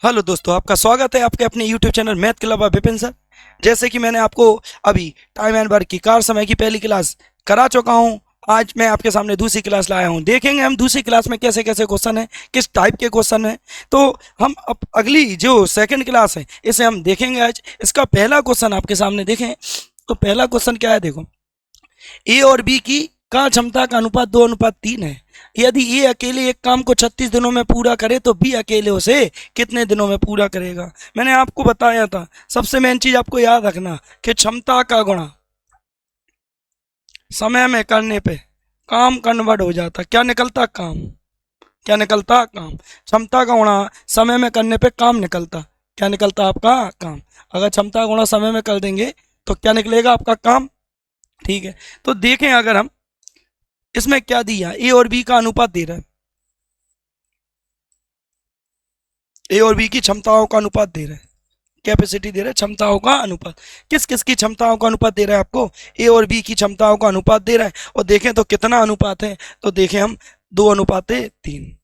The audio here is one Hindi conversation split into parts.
हेलो दोस्तों, आपका स्वागत है आपके अपने YouTube channel math club of Vipin sir. जैसे कि मैंने आपको अभी टाइम एंड वर्क की कार समय की पहली क्लास करा चुका हूं। आज मैं आपके सामने दूसरी क्लास लाया हूं। देखेंगे हम दूसरी क्लास में कैसे कैसे क्वेश्चन है, किस टाइप के क्वेश्चन है। तो हम अब अगली जो सेकंड क्लास है इसे हम देखेंगे आज। इसका पहला क्वेश्चन आपके सामने देखें तो पहला क्वेश्चन क्या है, देखो। ए और बी की कार क्षमता का अनुपात 2:3 है। यदि ए अकेले एक काम को 36 दिनों में पूरा करे तो बी अकेले उसे कितने दिनों में पूरा करेगा। मैंने आपको बताया था, सबसे मेन चीज आपको याद रखना कि क्षमता का गुणा समय में करने पे काम कन्वर्ट हो जाता। क्या निकलता? काम। क्या निकलता? काम। क्षमता का गुणा समय में करने पे काम निकलता। क्या निकलता? आपका काम। अगर क्षमता का गुणा समय में कर देंगे तो क्या निकलेगा? आपका काम। ठीक है, तो देखें अगर हम इसमें क्या दिया, ए और बी का अनुपात दे रहा है। ए और बी की क्षमताओं का अनुपात दे रहा है, कैपेसिटी दे रहा है, क्षमताओं का अनुपात। किस किस की क्षमताओं का अनुपात दे रहा है आपको? ए और बी की क्षमताओं का अनुपात दे रहा है। और देखें तो कितना अनुपात है, तो देखें हम 2:3।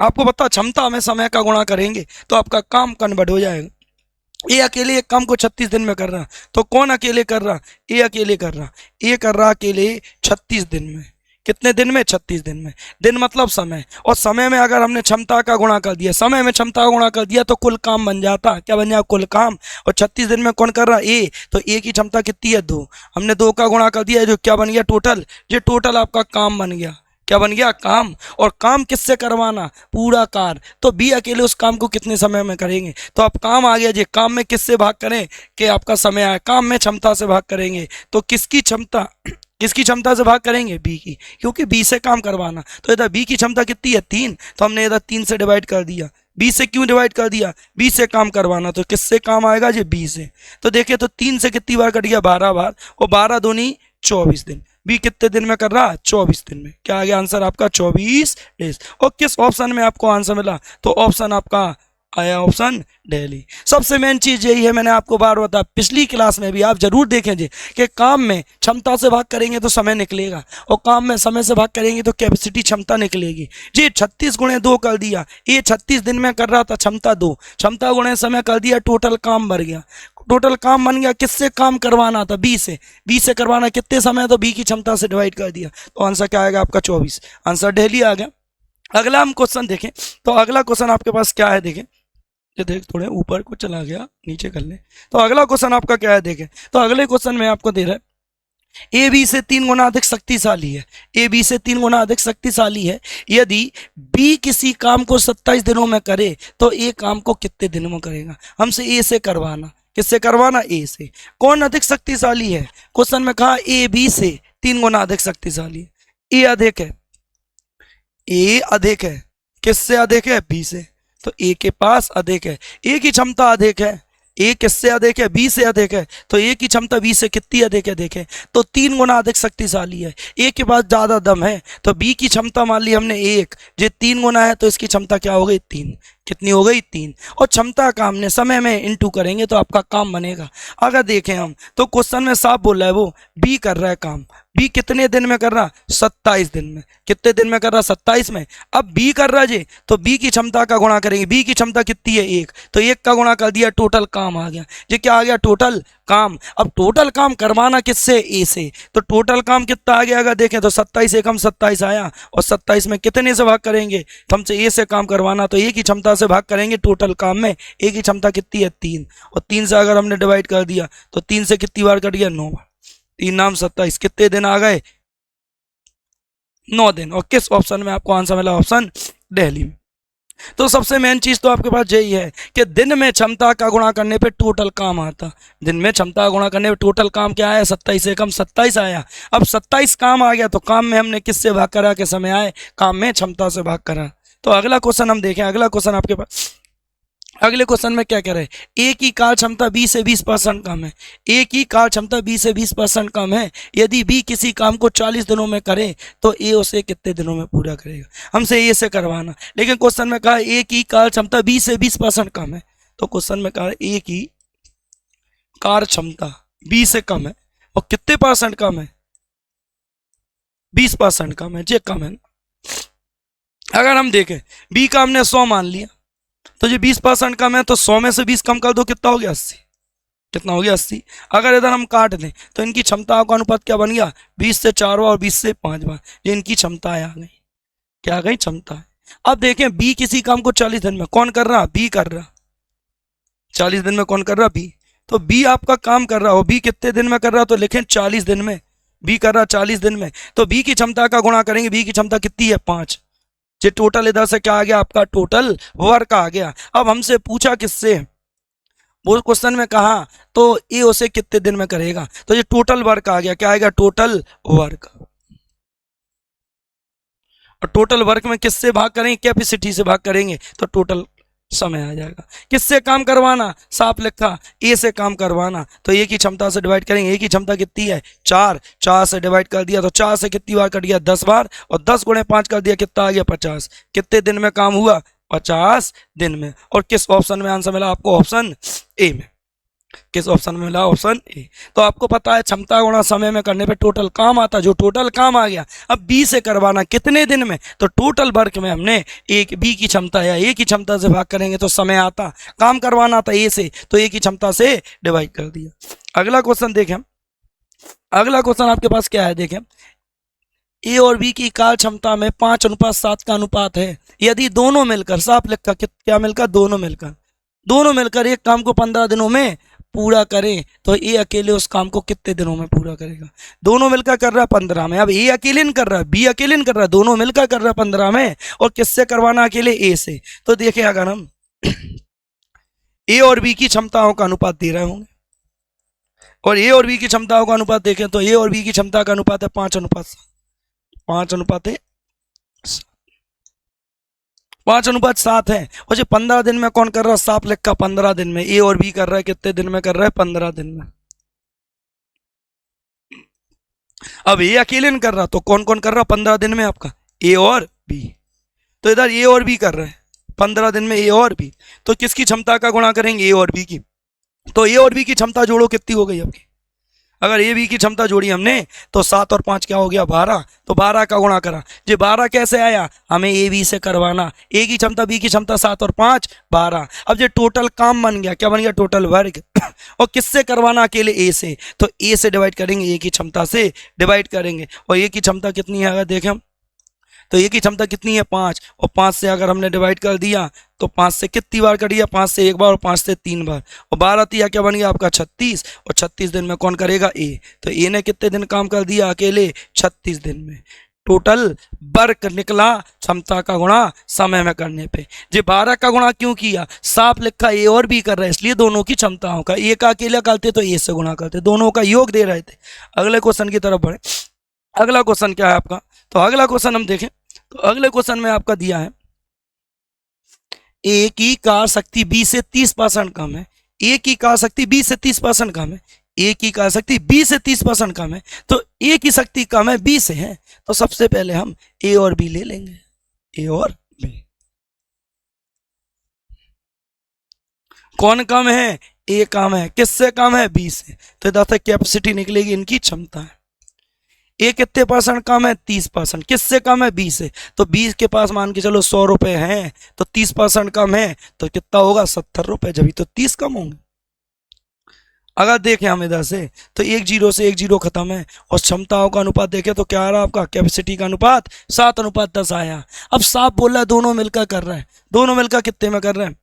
आपको पता, क्षमता में समय का गुणा करेंगे तो आपका काम कन्वर्ट हो जाएगा। ए अकेले एक काम को 36 दिन में कर रहा, तो कौन अकेले कर रहा? ए अकेले कर रहा। ए कर रहा अकेले 36 दिन में। कितने दिन में? 36 दिन में। दिन मतलब समय, और समय में अगर हमने क्षमता का गुणा कर दिया, समय में क्षमता का गुणा कर दिया तो कुल काम बन जाता। क्या बन जाएगा? कुल काम। और 36 दिन में कौन कर रहा? ए। तो ए की क्षमता कितनी है? 2। हमने 2 का गुणा कर दिया, जो क्या बन गया? टोटल। ये टोटल आपका काम बन गया। क्या बन गया? काम। और काम किससे करवाना? पूरा कार। तो बी अकेले उस काम को कितने समय में करेंगे? तो अब काम आ गया जी। काम में किससे भाग करें कि आपका समय आए? काम में क्षमता से भाग करेंगे। तो किसकी क्षमता किसकी क्षमता से भाग करेंगे? बी की, क्योंकि बी से काम करवाना। तो इधर बी की क्षमता कितनी है? 3। तो हमने इधर 3 से डिवाइड कर दिया। बी से क्यों डिवाइड कर दिया? बी से काम करवाना, तो किससे काम आएगा जी? बी से। तो देखिए, तो 3 से कितनी बार कट गया? 12 बार। और 12 दूनी 24 दिन। बी कितने दिन में कर रहा? 24 दिन में। क्या आ गया आंसर आपका? 24 डेज। और किस ऑप्शन में आपको आंसर मिला? तो ऑप्शन आपका आया ऑप्शन दिल्ली। सबसे मेन चीज यही है, मैंने आपको बार बताया, पिछली क्लास में भी आप जरूर देखें जी कि काम में क्षमता से भाग करेंगे तो समय निकलेगा, और काम में समय से भाग करेंगे तो कैपेसिटी क्षमता निकलेगी जी। 36 गुणे 2 कर दिया, ये 36 दिन में कर रहा था, क्षमता 2, क्षमता गुणे समय कर दिया, टोटल काम बढ़ गया। टोटल काम बन गया। किससे काम करवाना था? बी से। बी से करवाना कितने समय? तो बी की क्षमता से डिवाइड कर दिया। तो आंसर क्या आएगा आपका? 24। आंसर दिल्ली आ गया। अगला हम क्वेश्चन देखें, तो अगला क्वेश्चन आपके पास क्या है, देखें। ये देख, थोड़े ऊपर को चला गया, नीचे कर ले। तो अगला क्वेश्चन आपका क्या है, देखें। तो अगले क्वेश्चन में आपको दे रहा है ए बी से 3 गुना अधिक शक्तिशाली है। ए बी से 3 गुना अधिक शक्तिशाली है। यदि बी किसी काम को 27 दिनों में करे तो ए काम को कितने दिनों में करेगा? हमसे ए से करवाना। किससे करवाना? ए से। कौन अधिक शक्तिशाली है? क्वेश्चन में कहा ए बी से 3 गुना अधिक शक्तिशाली है। ए अधिक है। ए अधिक है। किससे अधिक है? बी से। तो ए के पास अधिक है। ए की क्षमता अधिक है। ए किससे अधिक है? बी से अधिक है। तो ए की क्षमता बी से कितनी अधिक है? देखें तो 3 गुना अधिक शक्तिशाली है। ए के पास ज्यादा दम है। तो बी की क्षमता मान ली हमने 1, जो 3 गुना है, तो इसकी क्षमता क्या हो गई? 3। कितनी हो गई? 3। और क्षमता का हमने समय में इंटू करेंगे तो आपका काम बनेगा। अगर देखें हम तो क्वेश्चन में साफ बोल रहा है, वो बी कर रहा है काम। बी कितने दिन में कर रहा? 27 दिन में। कितने दिन में कर रहा? 27 में। अब बी कर रहा जी, तो बी की क्षमता का गुणा करेंगे। बी की क्षमता कितनी है? 1। तो 1 का गुणा कर दिया, टोटल काम आ गया। ये क्या आ गया? टोटल काम। अब टोटल काम करवाना किससे? ए से। तो टोटल काम कितना आ गया? अगर देखें तो 27 एकम 27 आया, और 27 में कितने से भाग करेंगे? तो हमसे ए से काम करवाना, तो ए की क्षमता से भाग करेंगे टोटल काम में। ए की क्षमता कितनी है? 3। और 3 से अगर हमने डिवाइड कर दिया तो 3 से कितनी बार कट गया? 9 बार। 3 नाम 27। कितने दिन आ गए? 9 दिन। और किस ऑप्शन में आपको आंसर मिला? ऑप्शन दिल्ली में। तो सबसे मेन चीज तो आपके पास यही है कि दिन में क्षमता का गुणा करने पे टोटल काम आता। दिन में क्षमता का गुणा करने पे टोटल काम क्या आया? 27 एकम 27 आया। अब 27 काम आ गया, तो काम में हमने किससे भाग करा के समय आए? काम में क्षमता से भाग करा। तो अगला क्वेश्चन हम देखें। अगला क्वेश्चन आपके पास, अगले क्वेश्चन में क्या कह रहे हैं? ए की कार क्षमता बी से 20% कम है। ए की कार क्षमता बी से 20% कम है। यदि बी किसी काम को 40 दिनों में करे तो ए उसे कितने दिनों में पूरा करेगा? हमसे ए से करवाना, लेकिन क्वेश्चन में कहा ए की कार क्षमता बी से 20% कम है। तो क्वेश्चन में कहा ए की कार क्षमता बी से कम है, और कितने परसेंट कम है? 20% कम है। जे कम है। अगर हम देखें बी का हमने 100 मान लिया, तो ये 20% कम है, तो 100 में से 20 कम कर दो, कितना हो गया 80। कितना हो गया 80। अगर इधर हम काट दें तो इनकी क्षमताओं का अनुपात क्या बन गया, 20 से 4 बार और 20 से 5 बार। ये इनकी क्षमताएं आ गई। क्या आ गई, क्षमता है। अब देखें बी किसी काम को 40 दिन में कौन कर रहा, बी कर रहा। 40 दिन में कौन कर रहा, बी। तो बी आपका काम कर रहा हो, बी कितने दिन में कर रहा, तो लिखें 40 दिन में। बी कर रहा 40 दिन में, तो बी की क्षमता का गुणा करेंगे। बी की क्षमता कितनी है, 5। ये टोटल इधर से क्या आ गया आपका, टोटल वर्क आ गया। अब हमसे पूछा किससे, वो क्वेश्चन में कहा तो ये उसे कितने दिन में करेगा, तो ये टोटल वर्क आ गया। क्या आएगा, टोटल वर्क। और टोटल वर्क में किससे भाग करेंगे, कैपेसिटी से भाग करेंगे, तो टोटल समय आ जाएगा। किससे काम करवाना, साफ लिखा, ए से काम करवाना, तो ए की क्षमता से डिवाइड करेंगे। ए की क्षमता कितनी है, 4। 4 से डिवाइड कर दिया तो 4 से कितनी बार कट गया, 10 बार, और 10 गुणे 5 कर दिया, कितना आ गया, 50। कितने दिन में काम हुआ, 50 दिन में। और किस ऑप्शन में आंसर मिला आपको, ऑप्शन ए में। किस ऑप्शन में मिला, ऑप्शन ए। तो आपको पता है क्षमता गुणा समय में करने पे टोटल काम आता, जो टोटल काम आ गया। अब बी से करवाना कितने दिन में, तो टोटल वर्क में हमने एक बी की क्षमता या ए की क्षमता से भाग करेंगे तो समय आता। काम करवाना था ए से, तो ए की क्षमता से डिवाइड कर दिया। अगला क्वेश्चन देखें। अगला क्वेश्चन आपके पास क्या है, देखें। ए और बी की कार्य क्षमता में 5:7 का अनुपात है। यदि दोनों मिलकर, साफ लिखा, क्या मिलकर, दोनों मिलकर एक काम को 15 दिनों में पूरा करें, तो ए अकेले उस काम को कितने दिनों में पूरा करेगा। दोनों मिलकर कर रहा है 15 में। अब ए अकेले नहीं कर रहा है, बी अकेले नहीं कर रहा है, दोनों मिलकर कर रहा है 15 में। और किससे करवाना, अकेले ए से। तो देखिए अगर हम ए और बी की क्षमताओं का अनुपात दे रहे होंगे, और ए और बी की क्षमताओं का अनुपात देखें तो ए और बी की क्षमता का अनुपात है 5:7। 5:7 है। और जो 15 दिन में कौन कर रहा है, साफ लिखा, 15 दिन में। ए और बी कर रहा है कितने दिन में कर रहा है, 15 दिन में। अब ए अकेले नहीं कर रहा, तो कौन कौन कर रहा 15 दिन में, आपका ए और बी। तो इधर ए और बी कर रहे हैं 15 दिन में, ए और बी। तो किसकी क्षमता का गुणा करेंगे, ए और बी की। तो ए और बी की क्षमता जोड़ो, कितनी हो गई आपकी। अगर ए बी की क्षमता जोड़ी हमने तो 7 और 5 क्या हो गया, 12। तो 12 का गुणा करा। ये 12 कैसे आया, हमें ए बी से करवाना। ए की क्षमता, बी की क्षमता, 7 और 5 12। अब ये टोटल काम बन गया, क्या बन गया, टोटल वर्क। और किससे करवाना, अकेले ए से। तो ए से डिवाइड करेंगे, ए की क्षमता से डिवाइड करेंगे। और ए की क्षमता कितनी है, अगर देखें तो ए की क्षमता कितनी है, 5। और 5 से अगर हमने डिवाइड कर दिया तो 5 से कितनी बार कट गया, 5 से 1 बार और 5 से 3 बार। और 12 तिया क्या बन गया आपका, 36। और 36 दिन में कौन करेगा, ए। तो ए ने कितने दिन काम कर दिया, अकेले 36 दिन में। टोटल वर्क निकला क्षमता का गुणा समय में करने पे। जो 12 का गुणा क्यों किया, साफ लिखा, ए और बी कर रहे हैं इसलिए दोनों की क्षमताओं का। ए का अकेला करते तो ए से गुणा करते, दोनों का योग दे रहे थे। अगले क्वेश्चन की तरफ बढ़े। अगला क्वेश्चन क्या है आपका, तो अगला क्वेश्चन हम देखें तो अगले क्वेश्चन में आपका दिया है ए की कार शक्ति बी से 30% कम है। ए की कार शक्ति बी से 30% कम है। ए की कार शक्ति बी से 30% कम है। तो ए की शक्ति कम है, बी से है। तो सबसे पहले हम ए और बी ले लेंगे, ए और बी। कौन कम है, ए कम है। किससे कम है, बी से। तो इधर से कैपेसिटी निकलेगी, इनकी क्षमता है। ए कितने परसेंट कम है, 30%। किससे कम है, बी से। तो बी के पास मान के चलो 100 रुपए हैं, तो 30% कम है तो कितना होगा, 70 रुपए। जब तो 30 कम होंगे। अगर देखें हम इधर से तो 1 0 से 1 0 खत्म है। और क्षमताओं का अनुपात देखें तो क्या आ रहा है आपका, कैपेसिटी का अनुपात 7:10 आया। अब साफ बोल रहा है दोनों मिलकर कर रहे हैं। दोनों मिलकर कितने में कर रहे हैं,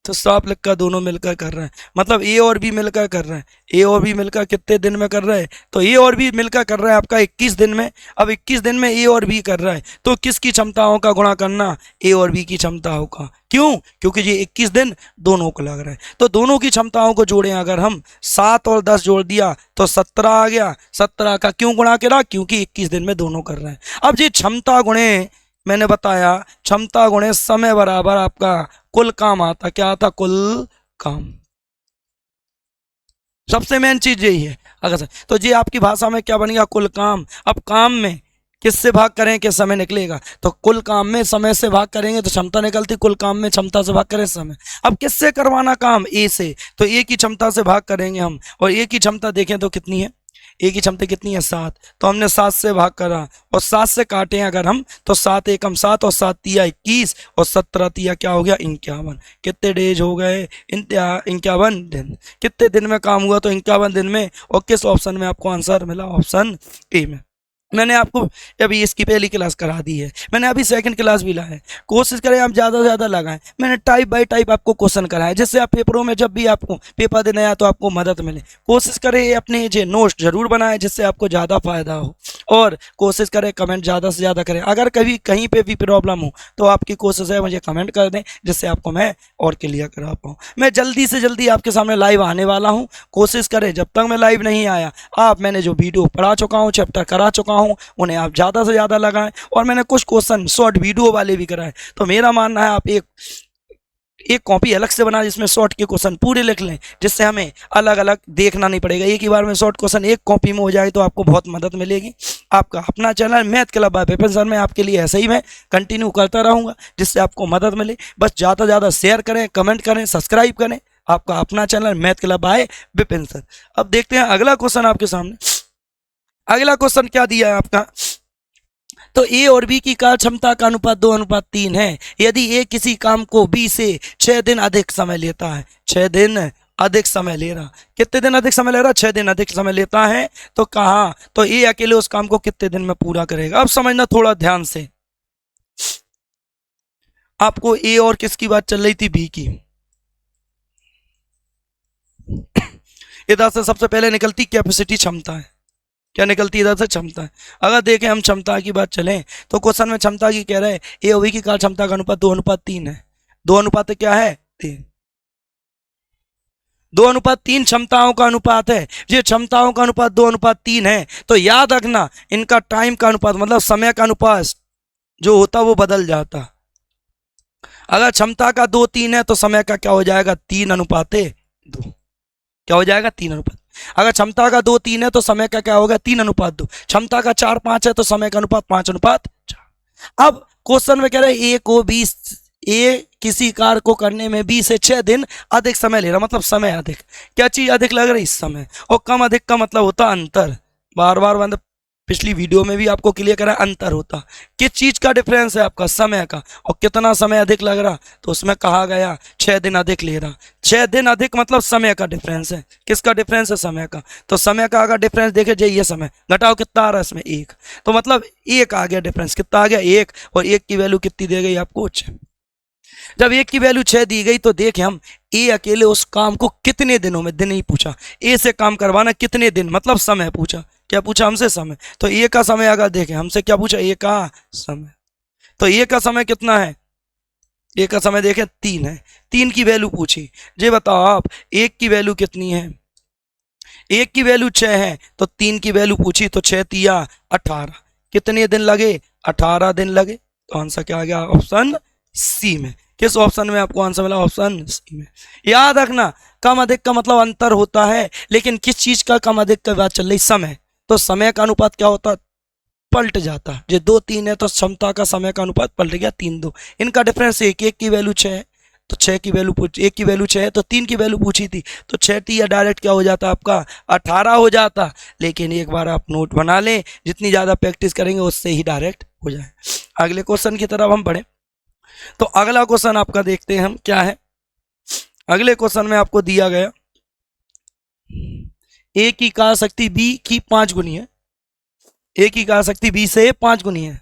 तो साफ लिखा, दोनों मिलकर कर रहे हैं। मतलब ए और बी मिलकर कर रहे हैं। ए और बी मिलकर कितने दिन में कर रहे हैं, तो ए और बी मिलकर कर रहा है आपका 21 दिन में। अब 21 दिन में ए और बी कर रहा है, तो किसकी क्षमताओं का गुणा करना, ए और बी की क्षमताओं का। क्यों, क्योंकि ये 21 दिन दोनों को लग रहा है। तो दोनों की क्षमताओं को जोड़ें, अगर हम 7 और 10 जोड़ दिया तो 17 आ गया। 17 का क्यों गुणा करा, क्योंकि 21 दिन में दोनों कर रहे हैं। अब ये क्षमता गुणे, मैंने बताया क्षमता गुणे समय बराबर आपका कुल काम आता। क्या आता, कुल काम। सबसे मेन चीज यही है। अगर तो ये आपकी भाषा में क्या बनेगा, कुल काम। अब काम में किससे भाग करें कि समय निकलेगा, तो कुल काम में समय से भाग करेंगे तो क्षमता निकलती। कुल काम में क्षमता से भाग करें समय। अब किससे करवाना काम, ए से। तो ए की क्षमता से भाग करेंगे हम। और ए की क्षमता देखें तो कितनी है, ए की क्षमता कितनी है 7, तो हमने 7 से भाग करा और 7 से काटे अगर हम तो 7 एकम 7 और 7 तिया 21 और 17 तिया क्या हो गया 51। कितने डेज हो गए 51 दिन। कितने दिन में काम हुआ तो 51 दिन में। और किस ऑप्शन में आपको आंसर मिला, ऑप्शन ए में। मैंने आपको अभी इसकी पहली क्लास करा दी है, मैंने अभी सेकंड क्लास भी लाया है। कोशिश करें आप ज़्यादा से ज़्यादा लगाएं। मैंने टाइप बाय टाइप आपको क्वेश्चन कराए जिससे आप पेपरों में जब भी आपको पेपर देने आया तो आपको मदद मिले। कोशिश करें अपने जो नोट्स जरूर बनाएं जिससे आपको ज़्यादा फायदा हो, और कोशिश करें कमेंट ज़्यादा से ज़्यादा करें। अगर कभी कहीं पर भी प्रॉब्लम हो तो आपकी कोशिश है मुझे कमेंट कर दें जिससे आपको मैं और क्लियर करा पाऊँ। मैं जल्दी से जल्दी आपके सामने लाइव आने वाला हूँ। कोशिश करें जब तक मैं लाइव नहीं आया आप मैंने जो वीडियो पढ़ा चुका हूँ, चैप्टर करा चुका हूँ, उन्हें आप ज़्यादा से ज़्यादा लगाएं। और मैंने कुछ क्वेश्चन शॉर्ट वीडियो वाले भी कराए। तो मेरा मानना है आप एक कॉपी अलग से बना जिसमें शॉर्ट के क्वेश्चन पूरे लिख लें, जिससे हमें अलग अलग देखना नहीं पड़ेगा। एक ही बार में शॉर्ट क्वेश्चन एक कॉपी में हो जाए तो आपको बहुत मदद मिलेगी। आपका अपना channel math club bye Vipin sir में आपके लिए ऐसे ही मैं कंटिन्यू करता रहूँगा जिससे आपको मदद मिले। बस ज़्यादा से ज़्यादा शेयर करें, कमेंट करें, सब्सक्राइब करें। आपका अपना channel math club bye Vipin sir. अब देखते हैं अगला क्वेश्चन आपके सामने। अगला क्वेश्चन क्या दिया है आपका, तो ए और बी की कार्य क्षमता का अनुपात 2:3 है। यदि ए किसी काम को बी से 6 दिन अधिक समय लेता है, 6 दिन अधिक समय ले रहा, कितने दिन अधिक समय ले रहा, 6 दिन अधिक समय लेता है, तो कहा तो ए अकेले उस काम को कितने दिन में पूरा करेगा। अब समझना थोड़ा ध्यान से, आपको ए और किसकी बात चल रही थी, बी की। इधर से सबसे पहले निकलती कैपेसिटी क्षमता है, क्या निकलती इधर से क्षमता है। अगर देखें हम क्षमता की बात चलें तो क्वेश्चन में क्षमता की कह रहे हैं ए और बी की कार्य क्षमता का अनुपात 2:3 है। 2:3 क्या है 3, 2:3 क्षमताओं का अनुपात है। ये क्षमताओं का अनुपात 2:3 है तो याद रखना इनका टाइम का अनुपात मतलब समय का अनुपात जो होता वो बदल जाता। अगर क्षमता का 2:3 है तो समय का क्या हो जाएगा 3:2, क्या हो जाएगा 3:2। अगर क्षमता का 2:3 है तो समय का क्या होगा 3:2। क्षमता का 4:5 है तो समय का अनुपात 5:4। अब क्वेश्चन में कह रहे हैं ए किसी कार्य को करने में बी से 6 दिन अधिक समय ले रहा, मतलब समय अधिक। क्या चीज अधिक लग रही, समय। और कम अधिक का मतलब होता अंतर। बार बार मतलब पिछली वीडियो में भी आपको क्लियर करा अंतर होता। किस चीज का डिफरेंस है आपका, समय का। और कितना समय अधिक लग रहा तो उसमें कहा गया 6 दिन अधिक ले रहा। 6 दिन अधिक मतलब समय का डिफरेंस है। किसका डिफरेंस है, समय का। तो समय का अगर डिफरेंस देखे जाइए, ये समय घटाओ कितना आ रहा है इसमें 1, तो मतलब 1 आ गया डिफरेंस। कितना आ गया 1, और 1 की वैल्यू कितनी दे गई आपको 6। जब 1 की वैल्यू 6 दी गई तो देखे हम ए अकेले उस काम को कितने दिनों में, दिन ही पूछा, ए से काम करवाना कितने दिन मतलब समय पूछा। क्या पूछा हमसे, समय। तो ए का समय अगर देखें हमसे क्या पूछा, ए का समय। तो ए का समय कितना है, ए का समय देखें 3 है। 3 की वैल्यू पूछी। ये बताओ आप 1 की वैल्यू कितनी है, 1 की वैल्यू 6 है तो 3 की वैल्यू पूछी तो 6 तिया 18। कितने दिन लगे, 18 दिन लगे। तो आंसर क्या आ गया, ऑप्शन सी में। किस ऑप्शन में आपको आंसर मिला, ऑप्शन सी में। याद रखना कम अधिक का मतलब अंतर होता है, लेकिन किस चीज का कम अधिक का बात चल रही, समय। तो समय का अनुपात क्या होता, पलट जाता। जो 2-3 है तो क्षमता का समय का अनुपात पलट गया 3-2। इनका डिफरेंस 1 की वैल्यू 6 है तो 6 की वैल्यू 1 की वैल्यू 6 है तो 3 की वैल्यू पूछी थी तो 6 तिया डायरेक्ट क्या हो जाता आपका 18 हो जाता। लेकिन एक बार आप नोट बना लें, जितनी ज़्यादा प्रैक्टिस करेंगे उससे ही डायरेक्ट हो जाए। अगले क्वेश्चन की तरफ हम बढ़ें तो अगला क्वेश्चन आपका देखते हैं हम क्या है। अगले क्वेश्चन में आपको दिया गया ए की कार्य शक्ति बी की 5 गुनी है। ए की कार्य शक्ति बी से 5 गुनी है।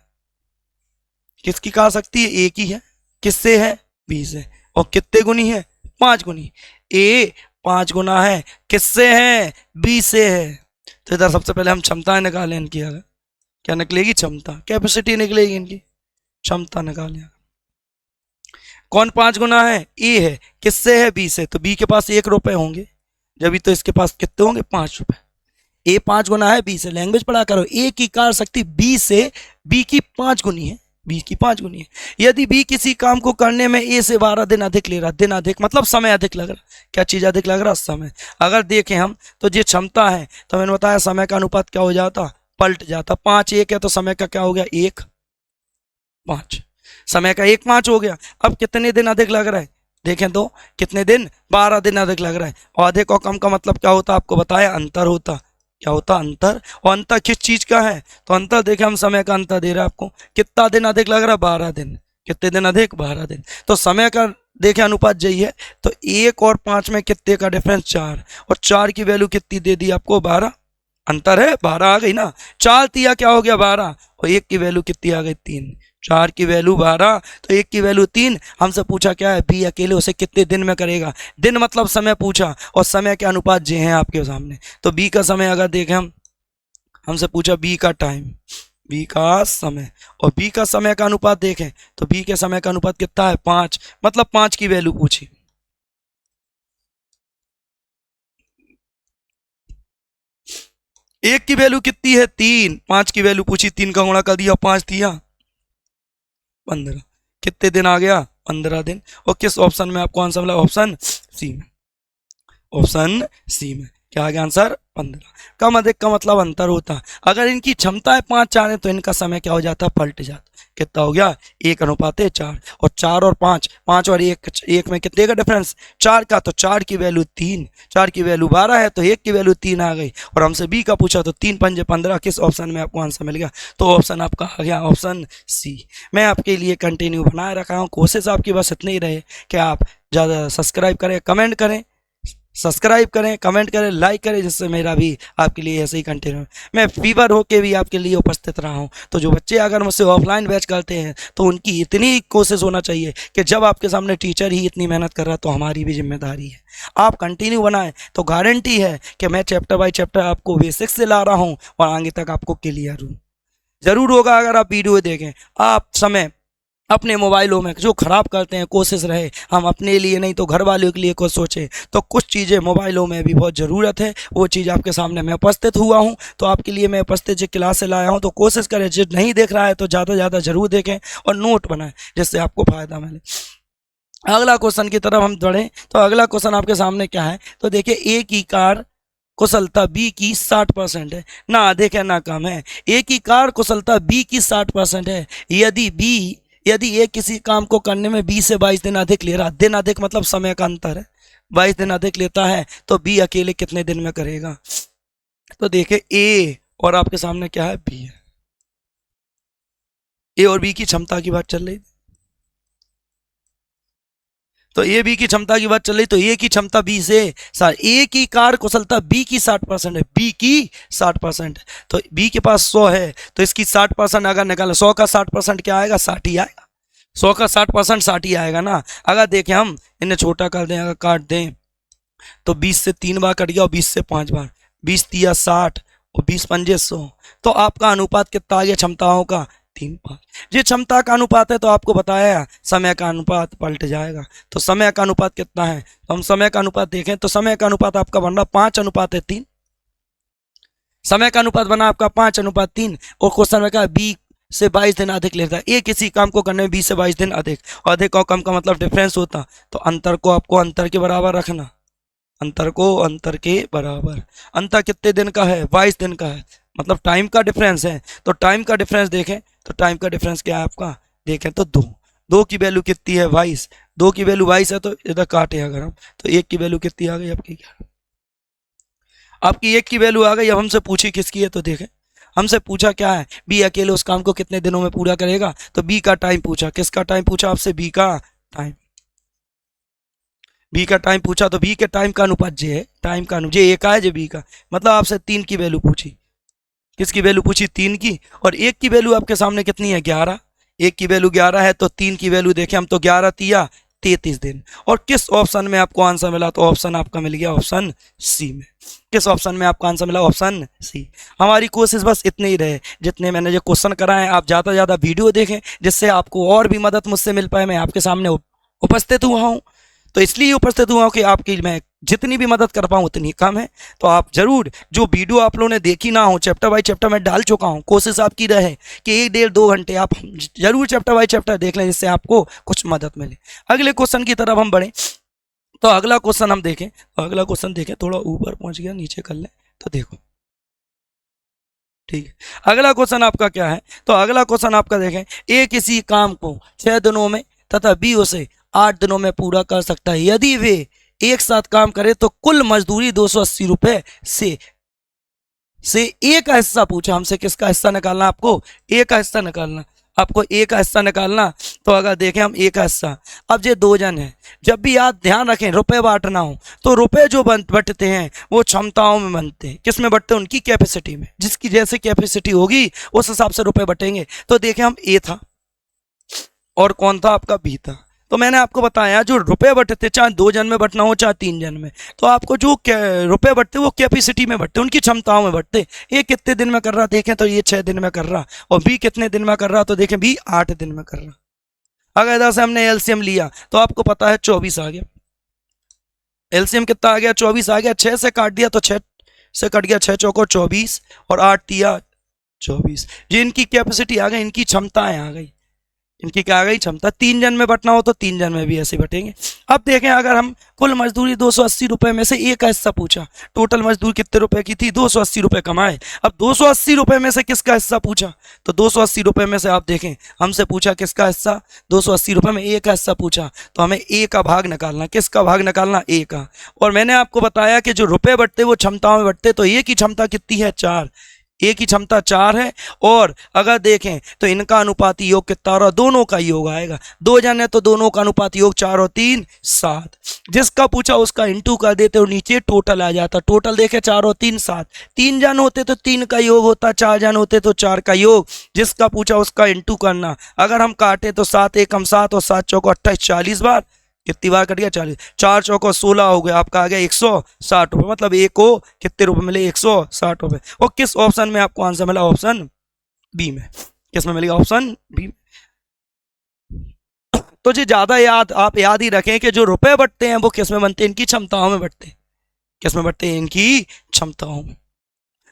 किसकी कार्य शक्ति है, ए की है। किससे है, बी से। और कितने गुनी है, 5 गुनी। ए 5 गुना है, किससे है, बी से है। तो इधर सबसे पहले हम क्षमताएं निकालें इनकी। अगर क्या निकलेगी, क्षमता, कैपेसिटी निकलेगी इनकी, क्षमता निकालें। कौन 5 गुना है, ए है। किससे है, बी से। तो बी के पास 1 रुपए होंगे, जब तो इसके पास कितने होंगे, 5 रुपए। ए 5 गुना है बी से। लैंग्वेज पढ़ा करो, ए की कार्य शक्ति बी से बी की 5 गुनी है, बी की 5 गुनी है। यदि बी किसी काम को करने में ए से 12 दिन अधिक ले रहा, दिन अधिक मतलब समय अधिक लग रहा। क्या चीज अधिक लग रहा, समय। अगर देखें हम तो ये क्षमता है तो मैंने बताया समय का अनुपात क्या हो जाता, पलट जाता। 5 1 है तो समय का क्या हो गया, 1 5। समय का 1 5 हो गया। अब कितने दिन अधिक लग रहा है, देखें तो कितने दिन, 12 दिन अधिक लग रहा है। और अधिक और कम का मतलब क्या होता है आपको बताया, अंतर होता। क्या होता है? अंतर। और अंतर किस चीज का है? तो अंतर देखे हम समय का अंतर दे रहा है आपको। कितना दिन अधिक लग रहा है? 12 दिन। कितने दिन अधिक? 12 दिन। तो समय का देखे अनुपात यही है। तो 1 और 5 में कितने का डिफरेंस? 4। और 4 की वैल्यू कितनी दे दी आपको? 12। अंतर है 12 आ गई ना। 4 तिया क्या हो गया? 12। और 1 की वैल्यू कितनी आ गई? 3। 4 की वैल्यू 12 तो 1 की वैल्यू 3। हमसे पूछा क्या है? बी अकेले उसे कितने दिन में करेगा? दिन मतलब समय पूछा, और समय के अनुपात जे हैं आपके सामने। तो बी का समय अगर देखें हम, हमसे पूछा बी का टाइम, बी का समय, और बी का समय का अनुपात देखें तो बी के समय का अनुपात कितना है? 5। मतलब 5 की वैल्यू पूछी। एक की वैल्यू कितनी है? 3। 5 की वैल्यू पूछी, 3 का गुणा कर दिया, 5 दिया 15। कितने दिन आ गया? 15 दिन। और किस ऑप्शन में आपको आंसर मिला? ऑप्शन सी में। ऑप्शन सी में क्या आ गया आंसर? 15। कम अधिक का मतलब अंतर होता है। अगर इनकी क्षमता है 5 4 है तो इनका समय क्या हो जाता है? पलट जाता। कितना हो गया? 1:4। और 4 और 5, 5 और 1 में कितने का डिफरेंस? 4 का। तो 4 की वैल्यू 3, 4 की वैल्यू 12 है तो 1 की वैल्यू 3 आ गई। और हमसे बी का पूछा तो 3 पंजे 15। किस ऑप्शन में आपको आंसर मिल गया? तो ऑप्शन आपका आ गया ऑप्शन सी। मैं आपके लिए कंटिन्यू बनाए रखा हूँ। कोशिश आपकी बस इतनी ही रहे कि आप ज़्यादा सब्सक्राइब करें, कमेंट करें, सब्सक्राइब करें, कमेंट करें, लाइक करें, जिससे मेरा भी आपके लिए ऐसे ही कंटिन्यू। मैं फीवर होके भी आपके लिए उपस्थित रहा हूं। तो जो बच्चे अगर मुझसे ऑफलाइन बैच करते हैं तो उनकी इतनी कोशिश होना चाहिए कि जब आपके सामने टीचर ही इतनी मेहनत कर रहा है तो हमारी भी जिम्मेदारी है। आप कंटिन्यू बनाएं तो गारंटी है कि मैं चैप्टर बाय चैप्टर आपको बेसिक्स से ला रहा हूँ और आगे तक आपको क्लियर हूँ। ज़रूर होगा अगर आप वीडियो देखें। आप समय अपने मोबाइलों में जो ख़राब करते हैं, कोशिश रहे हम अपने लिए नहीं तो घर वालों के लिए कुछ सोचें। तो कुछ चीज़ें मोबाइलों में भी बहुत ज़रूरत है, वो चीज़ आपके सामने मैं उपस्थित हुआ हूँ तो आपके लिए मैं उपस्थित जो क्लास से लाया हूँ। तो कोशिश करें, जो नहीं देख रहा है तो ज़्यादा से ज़्यादा ज़रूर देखें और नोट बनाएं जिससे आपको फ़ायदा मिले। अगला क्वेश्चन की तरफ हम बढ़ें तो अगला क्वेश्चन आपके सामने क्या है? तो देखिए, ए की कार कुशलता बी की 60% है, ना अधिक है ना कम है। ए की कार कुशलता बी की 60% है। यदि ए किसी काम को करने में 20 से 22 दिन अधिक ले रहा, दिन अधिक मतलब समय का अंतर है, 22 दिन अधिक लेता है तो बी अकेले कितने दिन में करेगा? तो देखिए, ए और आपके सामने क्या है? बी है। ए और बी की क्षमता की बात चल रही, तो ए बी की क्षमता की बात चल रही, तो ए की क्षमता बी से ए की कार कुशलता बी की 60% है, बी की 60%। तो बी के पास 100 है तो इसकी 60% अगर निकालें, 100 का 60% क्या आएगा? 60 ही आएगा। 100 का 60% 60 ही आएगा ना। अगर देखें हम इन्हें छोटा कर दें, अगर काट दें तो 20 से 3 बार कट गया और 20 से 5 बार, 20 तिया 60 और 20 पंजे 100। तो आपका अनुपात कितना आ गया क्षमताओं का? 3:5। ये क्षमता का अनुपात है तो आपको बताया समय का अनुपात पलट जाएगा। तो समय का अनुपात कितना है? तो हम समय का अनुपात देखें तो समय का अनुपात आपका बन रहा 5:3। समय का अनुपात बना आपका 5:3। और क्वेश्चन में कहा बी से 22 दिन अधिक लेता है। ए किसी काम को करने में 20 से 22 दिन अधिक, और अधिक और कम का मतलब डिफरेंस होता। तो अंतर को आपको अंतर के बराबर रखना, अंतर को अंतर के बराबर। अंतर कितने दिन का है? 22 दिन का है, मतलब टाइम का डिफरेंस है। तो टाइम का डिफरेंस देखें तो टाइम का डिफरेंस क्या है आपका? देखें तो 2। 2 की वैल्यू कितनी है? 22। 2 की वैल्यू 22 है तो इधर काटे अगर हम तो 1 की वैल्यू कितनी आ गई आपकी? आपकी 1 की वैल्यू आ गई। अब हमसे पूछी किसकी है? तो देखें, हमसे पूछा क्या है? बी अकेले उस काम को कितने दिनों में पूरा करेगा? तो बी का टाइम पूछा। किसका टाइम पूछा आपसे? बी का टाइम। बी का टाइम पूछा तो बी के टाइम का अनुपात जे है, टाइम का अनुपात जे ए का है, जे बी का। मतलब आपसे 3 की वैल्यू पूछी। किसकी वैल्यू पूछी? 3 की। और 1 की वैल्यू आपके सामने कितनी है? 11। 1 की वैल्यू 11 है तो 3 की वैल्यू देखें हम तो 11 तिया 33 दिन। और किस ऑप्शन में आपको आंसर मिला? तो ऑप्शन आपका मिल गया ऑप्शन सी में। किस ऑप्शन में आपको आंसर मिला? Option C. हमारी कोशिश बस इतने ही रहे, जितने मैंने जो क्वेश्चन कराए आप ज़्यादा से ज़्यादा वीडियो देखें जिससे आपको और भी मदद मुझसे मिल पाए। मैं आपके सामने उपस्थित हुआ हूँ तो इसलिए उपस्थित हुआ हूँ कि आपकी मैं जितनी भी मदद कर पाऊँ उतनी कम है। तो आप जरूर जो वीडियो आप लोगों ने देखी ना हो, चैप्टर बाय चैप्टर मैं डाल चुका हूँ, कोशिश आपकी रहे कि 1 1.5 2 घंटे आप जरूर चैप्टर बाय चैप्टर देख लें जिससे आपको कुछ मदद मिले। अगले क्वेश्चन की तरफ हम बढ़ें तो अगला क्वेश्चन हम देखें, अगला क्वेश्चन देखें, थोड़ा ऊपर पहुंच गया, नीचे कर लें तो देखो ठीक है। अगला क्वेश्चन आपका क्या है? तो अगला क्वेश्चन आपका देखें, ए किसी काम को 6 दिनों में तथा बी उसे 8 दिनों में पूरा कर सकता है। यदि वे एक साथ काम करें तो कुल मजदूरी 280 रुपये से से ए का हिस्सा पूछा हमसे, किसका हिस्सा निकालना आपको, ए का हिस्सा निकालना, आपको ए का हिस्सा निकालना। तो अगर देखें हम ए का हिस्सा, अब ये दो जन है, जब भी आप ध्यान रखें रुपए बांटना हो तो रुपए जो बंटते हैं वो क्षमताओं में बनते हैं, किस में बंटते हैं, उनकी कैपेसिटी में, जिसकी जैसे कैपेसिटी होगी उस हिसाब से रुपए बटेंगे। तो देखें हम ए था और कौन था आपका बी था। तो मैंने आपको बताया जो रुपए बटते चाहे दो जन में बटना हो चाहे तीन जन में, तो आपको जो रुपए बटते वो कैपेसिटी में बटते, उनकी क्षमताओं में बटते। ये कितने दिन में कर रहा देखें तो ये 6 दिन में कर रहा, और बी कितने दिन में कर रहा तो देखें बी 8 दिन में कर रहा। अगर इधर से हमने एलसीएम लिया तो आपको पता है 24 आ गया, एलसीएम कितना आ गया 24 आ गया। 6 से काट दिया तो 6 से कट गया, 6 चौको 24 और 8 दिया 24। ये इनकी कैपेसिटी आ गई, इनकी क्षमताएं आ गई, इनकी क्या आ गई क्षमता। तीन जन में बटना हो तो तीन जन में भी ऐसे बटेंगे। अब देखें अगर हम कुल मजदूरी 280 रुपए में से ए का हिस्सा पूछा, टोटल मजदूरी कितने रुपए की थी 280 रुपए कमाए। अब 280 रुपए में से किसका हिस्सा पूछा, तो 280 रुपए में से आप देखें हमसे पूछा किसका हिस्सा, 280 रुपए में ए का हिस्सा पूछा, तो हमें ए का भाग निकालना, किसका भाग निकालना, ए का। और मैंने आपको बताया कि जो रुपए बटते वो क्षमताओं में बटते, तो ए की क्षमता कितनी है 4, ए की क्षमता 4 है। और अगर देखें तो इनका अनुपाती योग कितना रहा, दोनों का योग आएगा, दो जन है तो दोनों का अनुपाती योग 4 और 3 7। जिसका पूछा उसका इंटू कर देते और नीचे टोटल आ जाता, टोटल देखे 4 और 3 7। तीन जन होते तो 3 का योग होता, 4 जन होते तो 4 का योग, जिसका पूछा उसका इंटू करना। अगर हम काटे तो 7 एकम 7 और 7 चौको 28, 40 बार, कितनी बार कट गया 40, 4 चौको 16 हो गया, आपका आ गया 160 रुपये। मतलब एक को कितने रुपए मिले 160 रुपये। और किस ऑप्शन में आपको आंसर मिला, ऑप्शन बी में। किस में मिलेगा, ऑप्शन बी में। तो जी ज्यादा याद आप याद ही रखें कि जो रुपए बटते हैं वो किस में बनते हैं, इनकी क्षमताओं में बटते हैं, किस में बटते हैं, इनकी क्षमताओं में।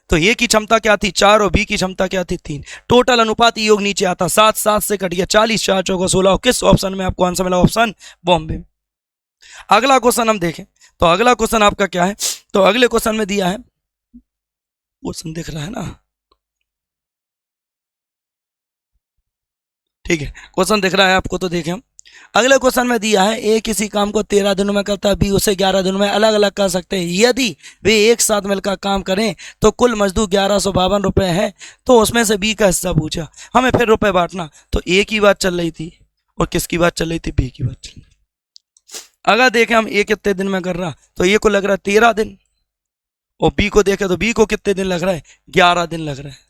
तो ये की क्षमता क्या थी 4 और बी की क्षमता क्या थी 3। टोटल अनुपात योग नीचे आता, 7 7 से कट गया 40, 4 चौको 16। किस ऑप्शन में आपको आंसर मिला, ऑप्शन बॉम्बे। अगला क्वेश्चन हम देखें तो अगला क्वेश्चन आपका क्या है, तो अगले क्वेश्चन में दिया है, क्वेश्चन दिख रहा है ना, ठीक है क्वेश्चन दिख रहा है आपको, तो देखें हम अगले क्वेश्चन में दिया है ए किसी काम को 13 दिनों में करता है, बी उसे 11 दिनों में अलग अलग कर सकते हैं। यदि वे एक साथ मिलकर काम करें तो कुल मजदूर 1152 रुपए है, तो उसमें से बी का हिस्सा पूछा। हमें फिर रुपए बांटना, तो ए की बात चल रही थी और किसकी बात चल रही थी, बी की बात चल रही थी। अगर देखें हम ए कितने दिन में कर रहा, तो ए को लग रहा है 13 दिन, और बी को देखें तो बी को कितने दिन लग रहा है 11 दिन लग रहा है,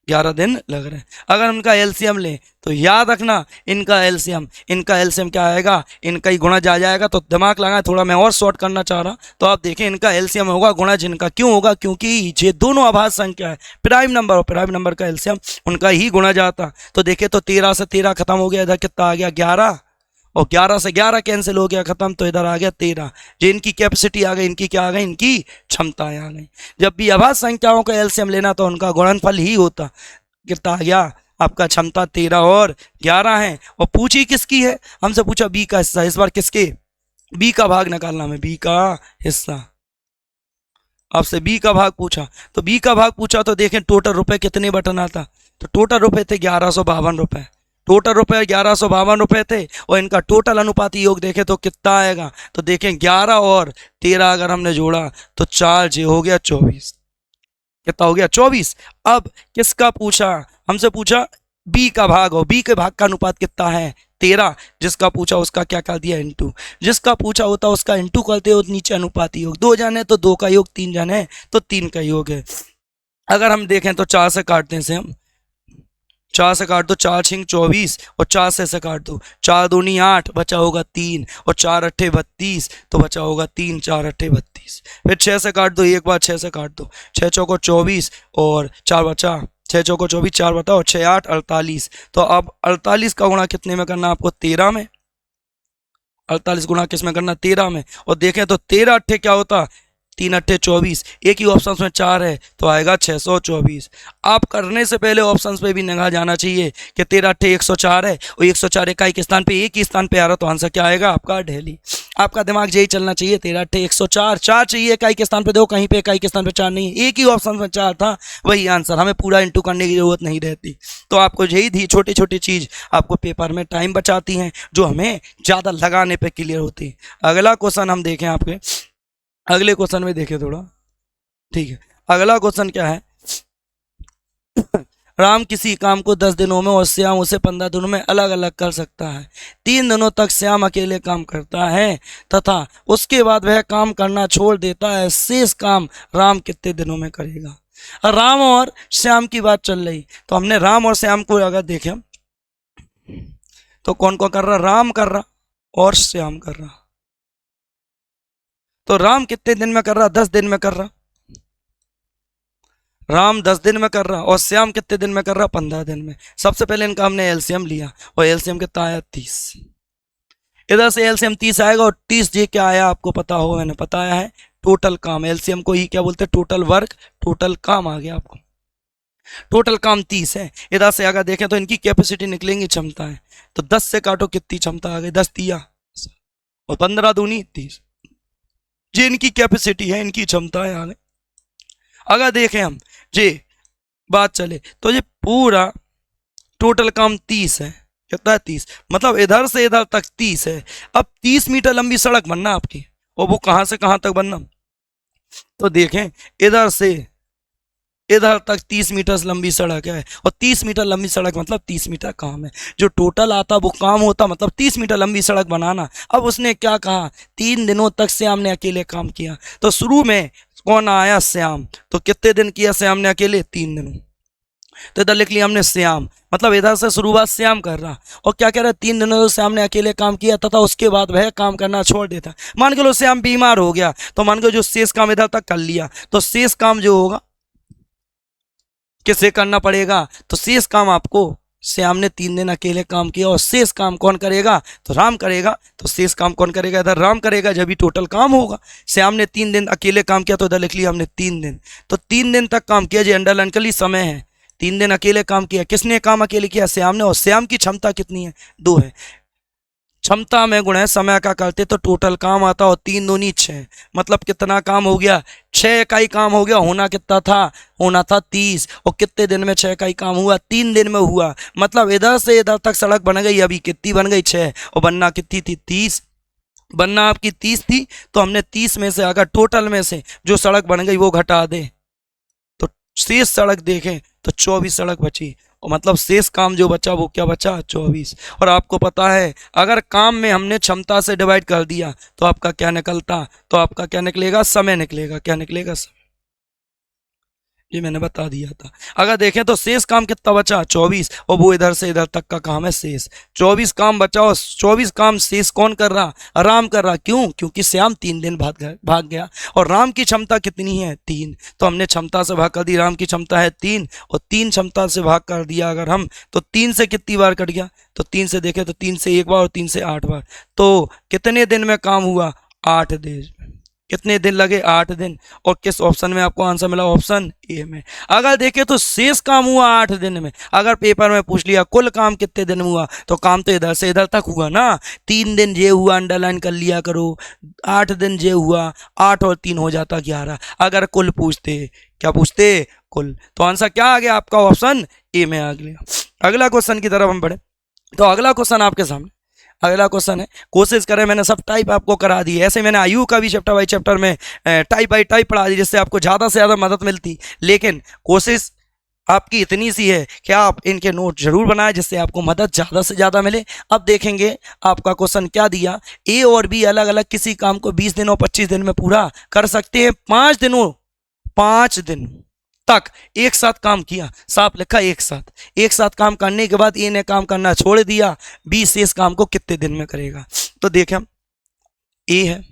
11 दिन लग रहे हैं। अगर उनका एलसीएम लें तो याद रखना इनका एलसीएम क्या आएगा, इनका ही गुणा जा जाएगा। तो दिमाग लगाए थोड़ा, मैं और शॉर्ट करना चाह रहा, तो आप देखें इनका एलसीएम होगा गुणा जिनका। क्यों होगा, क्योंकि ये दोनों अभाज्य संख्या है, प्राइम नंबर और प्राइम नंबर का एलसीएम उनका ही गुणा जाता। तो देखें तो 13 से 13 खत्म हो गया, इधर कितना आ गया 11, और 11 से 11 कैंसिल हो गया खत्म, तो इधर आ गया 13। जो इनकी कैपेसिटी आ गई, इनकी क्या आ गई, इनकी क्षमताएं आ गई। जब भी अभाज्य संख्याओं का एलसीएम लेना तो उनका गुणनफल ही होता। कितना आ गया आपका, क्षमता 13 और 11 है। और पूछी किसकी है, हमसे पूछा बी का हिस्सा, इस बार किसके, बी का भाग निकालना हमें, बी का हिस्सा। आपसे बी का भाग पूछा, तो बी का भाग पूछा तो देखें टोटल रुपए कितने बटना था, तो टोटल रुपए थे 1152 रुपए, टोटल रुपए 1152 रुपए थे। और इनका टोटल अनुपाती योग देखें तो कितना आएगा, तो देखें 11 और 13 अगर हमने जोड़ा तो 4 जे हो गया 24, कितना हो गया 24। अब किसका पूछा, हमसे पूछा बी का भाग, और बी के भाग का अनुपात कितना है 13। जिसका पूछा उसका क्या कर दिया इंटू, जिसका पूछा होता उसका इंटू करते हो नीचे अनुपाती योग, 2 जन है तो 2 का योग, 3 जन है तो 3 का योग है। अगर हम देखें तो 4 से काटने से हम 4 से काट दो, 4 छिंग 24 और 4 से काट दो, 4 दूनी 8 बचा होगा 3 और 4 अट्ठे 32, तो बचा होगा 3 4 अट्ठे 32। फिर 6 से काट दो, एक बार 6 से काट दो, 6 चौको 24 और 4 बचा, 6 चौको 24 4 बता और 6 8 48। तो अब 48 का गुणा कितने में करना आपको 13 में, 48 गुणा किस में करना 13 में। और देखें तो 13 अट्ठे क्या होता 3 अट्ठे 24, एक ही ऑप्शन में 4 है तो आएगा 624। आप करने से पहले ऑप्शंस पे भी निगाह जाना चाहिए कि 13 अट्ठे 104 है और 104 इकाई के स्थान पे एक ही स्थान पे आ रहा, तो आंसर क्या आएगा आपका दिल्ली। आपका दिमाग यही चलना चाहिए, 13 अट्ठे 104, 4 चाहिए इकाई के स्थान पे, देखो कहीं पे इकाई के स्थान पे 4 नहीं, एक ही ऑप्शन में 4 था, वही आंसर, हमें पूरा इंटू करने की जरूरत नहीं रहती। तो आपको यही थी छोटी छोटी चीज़ आपको पेपर में टाइम बचाती हैं, जो हमें ज़्यादा लगाने पर क्लियर होती है। अगला क्वेश्चन हम देखें, आपके अगले क्वेश्चन में देखें थोड़ा, ठीक है। अगला क्वेश्चन क्या है, राम किसी काम को 10 दिनों में और श्याम उसे 15 दिनों में अलग अलग कर सकता है। 3 दिनों तक श्याम अकेले काम करता है तथा उसके बाद वह काम करना छोड़ देता है। शेष काम राम कितने दिनों में करेगा। राम और श्याम की बात चल रही, तो हमने राम और श्याम को अगर देखें तो कौन कौन कर रहा, राम कर रहा और श्याम कर रहा। तो राम कितने दिन में कर रहा, 10 दिन में कर रहा। राम 10 दिन में कर रहा और श्याम कितने दिन में कर रहा, 15 दिन में। सबसे पहले इनका हमने एलसीएम लिया और एलसीएम कितना आया, 30। इधर से एलसीएम 30 आएगा और 30 ये क्या आया आपको पता होगा, मैंने बताया है टोटल काम। एलसीएम को ही क्या बोलते हैं, टोटल वर्क, टोटल काम आ गया आपको। टोटल काम 30 है। इधर से अगर देखें तो इनकी कैपेसिटी निकलेंगी, क्षमता है, तो 10 से काटो कितनी क्षमता आ गई, 10 दिया और 15 दूनी 30। ये इनकी कैपेसिटी है, इनकी क्षमता है आ गई। अगर देखें हम जी बात चले तो ये पूरा टोटल काम 30 है। कितना है, 30, मतलब इधर से इधर तक 30 है। अब 30 मीटर लंबी सड़क बनना आपकी, और वो कहां से कहां तक बनना, तो देखें इधर से इधर तक 30 मीटर लंबी सड़क है, और 30 मीटर लंबी सड़क मतलब 30 मीटर काम है। जो टोटल आता वो काम होता, मतलब 30 मीटर लंबी सड़क बनाना। अब उसने क्या कहा, 3 दिनों तक श्याम ने अकेले काम किया। तो शुरू में कौन आया, श्याम। तो कितने दिन किया श्याम ने अकेले, 3 दिनों। तो इधर लिख लिया हमने श्याम, मतलब इधर से शुरुआत श्याम कर रहा, और क्या कह रहा है, 3 दिनों तक श्याम ने अकेले काम किया तथा उसके बाद वह काम करना छोड़ देता। मान के लो श्याम बीमार हो गया, तो मान के जो शेष काम इधर तक कर लिया, तो शेष काम जो होगा किसे करना पड़ेगा, तो शेष काम आपको, श्याम ने 3 दिन अकेले काम किया और शेष काम कौन करेगा, तो राम करेगा। तो शेष काम कौन करेगा, इधर राम करेगा, जब भी टोटल काम होगा। श्याम ने 3 दिन अकेले काम किया, तो इधर लिख लिया हमने 3 दिन। तो 3 दिन तक काम किया, जो अंडरलाइन कर ली समय है। 3 दिन अकेले काम किया, किसने काम अकेले किया, श्याम ने। और श्याम की क्षमता कितनी है, 2 है। क्षमता में गुणा समय का करते तो टोटल काम आता, और 3 दूनी 6, मतलब कितना काम हो गया, 6 इकाई काम हो गया। होना कितना था, होना था 30, और कितने दिन में 6 इकाई काम हुआ, 3 दिन में हुआ। मतलब इधर से इधर तक सड़क बन गई, अभी कितनी बन गई, 6, और बनना कितनी थी, 30। बनना आपकी 30 थी, तो हमने 30 में से अगर टोटल में से जो सड़क बन गई वो घटा दे, तो शेष सड़क देखें तो 24 सड़क बची, और मतलब शेष काम जो बचा वो क्या बचा, 24। और आपको पता है अगर काम में हमने क्षमता से डिवाइड कर दिया तो आपका क्या निकलता, तो आपका क्या निकलेगा, समय निकलेगा। क्या निकलेगा, समय। ये मैंने बता दिया था। अगर देखें तो शेष काम कितना बचा, 24, और वो इधर से इधर तक का काम है शेष। 24 काम बचा, और 24 काम शेष कौन कर रहा, राम कर रहा। क्यों, क्योंकि श्याम 3 दिन भाग गया, और राम की क्षमता कितनी है, 3। तो हमने क्षमता से भाग कर दी, राम की क्षमता है 3, और 3 क्षमता से भाग कर दिया अगर हम, तो 3 से कितनी बार कट गया, तो 3 से देखें तो 3 से 1 बार और 3 से 8 बार। तो कितने दिन में काम हुआ, 8 दिन। कितने दिन लगे, 8 दिन। और किस ऑप्शन में आपको आंसर मिला, ऑप्शन ए में। अगर देखें तो शेष काम हुआ 8 दिन में। अगर पेपर में पूछ लिया कुल काम कितने दिन में हुआ, तो काम तो इधर से इधर तक हुआ ना। 3 दिन ये हुआ, अंडरलाइन कर लिया करो। 8 दिन ये हुआ, 8 और 3 हो जाता 11। अगर कुल पूछते, क्या पूछते, कुल, तो आंसर क्या आ गया आपका, ऑप्शन ए में आ गया। अगला क्वेश्चन की तरफ हम बढ़े, तो अगला क्वेश्चन आपके सामने, अगला क्वेश्चन है, कोशिश करें, मैंने सब टाइप आपको करा दी है। ऐसे मैंने आयु का भी चैप्टर बाई चैप्टर में टाइप बाई टाइप पढ़ा दी, जिससे आपको ज़्यादा से ज़्यादा मदद मिलती। लेकिन कोशिश आपकी इतनी सी है कि आप इनके नोट जरूर बनाएं, जिससे आपको मदद ज़्यादा से ज़्यादा मिले। अब देखेंगे आपका क्वेश्चन क्या दिया, ए और बी अलग अलग किसी काम को 20 दिन और 25 दिन में पूरा कर सकते हैं। 5 दिन तक एक साथ काम किया, साफ लिखा एक साथ काम करने के बाद ए ने काम करना छोड़ दिया, बी शेष काम को कितने दिन में करेगा। तो देखें हम, ए है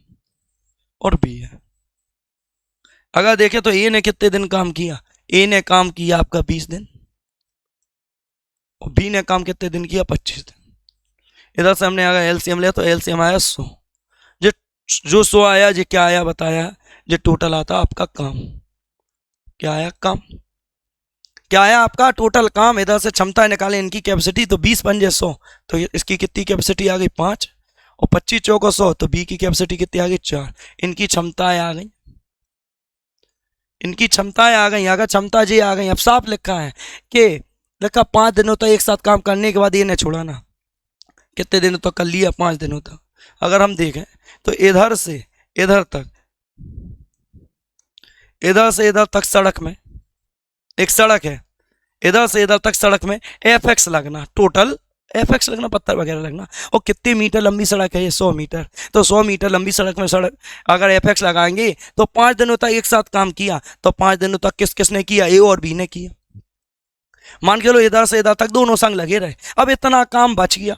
और बी है। अगर देखें तो ए ने कितने दिन काम किया, ए ने काम किया आपका 20 दिन, और बी ने काम कितने दिन किया, 25 दिन। इधर से हमने अगर एलसीएम लिया तो एलसीएम आया 100। जो 100 आया, जो क्या आया बताया, जो टोटल आता आपका काम, क्या आया, काम क्या आया आपका, टोटल काम। इधर से क्षमता निकालें, इनकी कैपेसिटी, तो 20 पंजे 100, तो इसकी कितनी कैपेसिटी आ गई, 5, और 25 चौको 100, तो बी की कैपेसिटी कितनी आ गई, 4। इनकी क्षमताएं आ गई, इनकी क्षमताएं आ गई। अगर क्षमता जी आ गई, अब साफ लिखा है कि लिखा 5 दिनों तक एक साथ काम करने के बाद ये ने छोड़ा ना, कितने दिनों तक कर लिया, 5 दिनों तक। अगर हम देखें तो इधर से इधर तक, इधर से इधर तक सड़क में, एक सड़क है, इधर से इधर तक सड़क में एफ एक्स लगना, टोटल एफ एक्स लगना, पत्थर वगैरह लगना। और कितने मीटर लंबी सड़क है ये? 100 मीटर। तो 100 मीटर लंबी सड़क में सड़क अगर एफ एक्स लगाएंगे तो 5 दिनों तक एक साथ काम किया, तो 5 दिनों तक किस किसने किया? ए और बी ने किया। मान के लो इधर से इधर तक दोनों संग लगे रहे। अब इतना काम बच गया,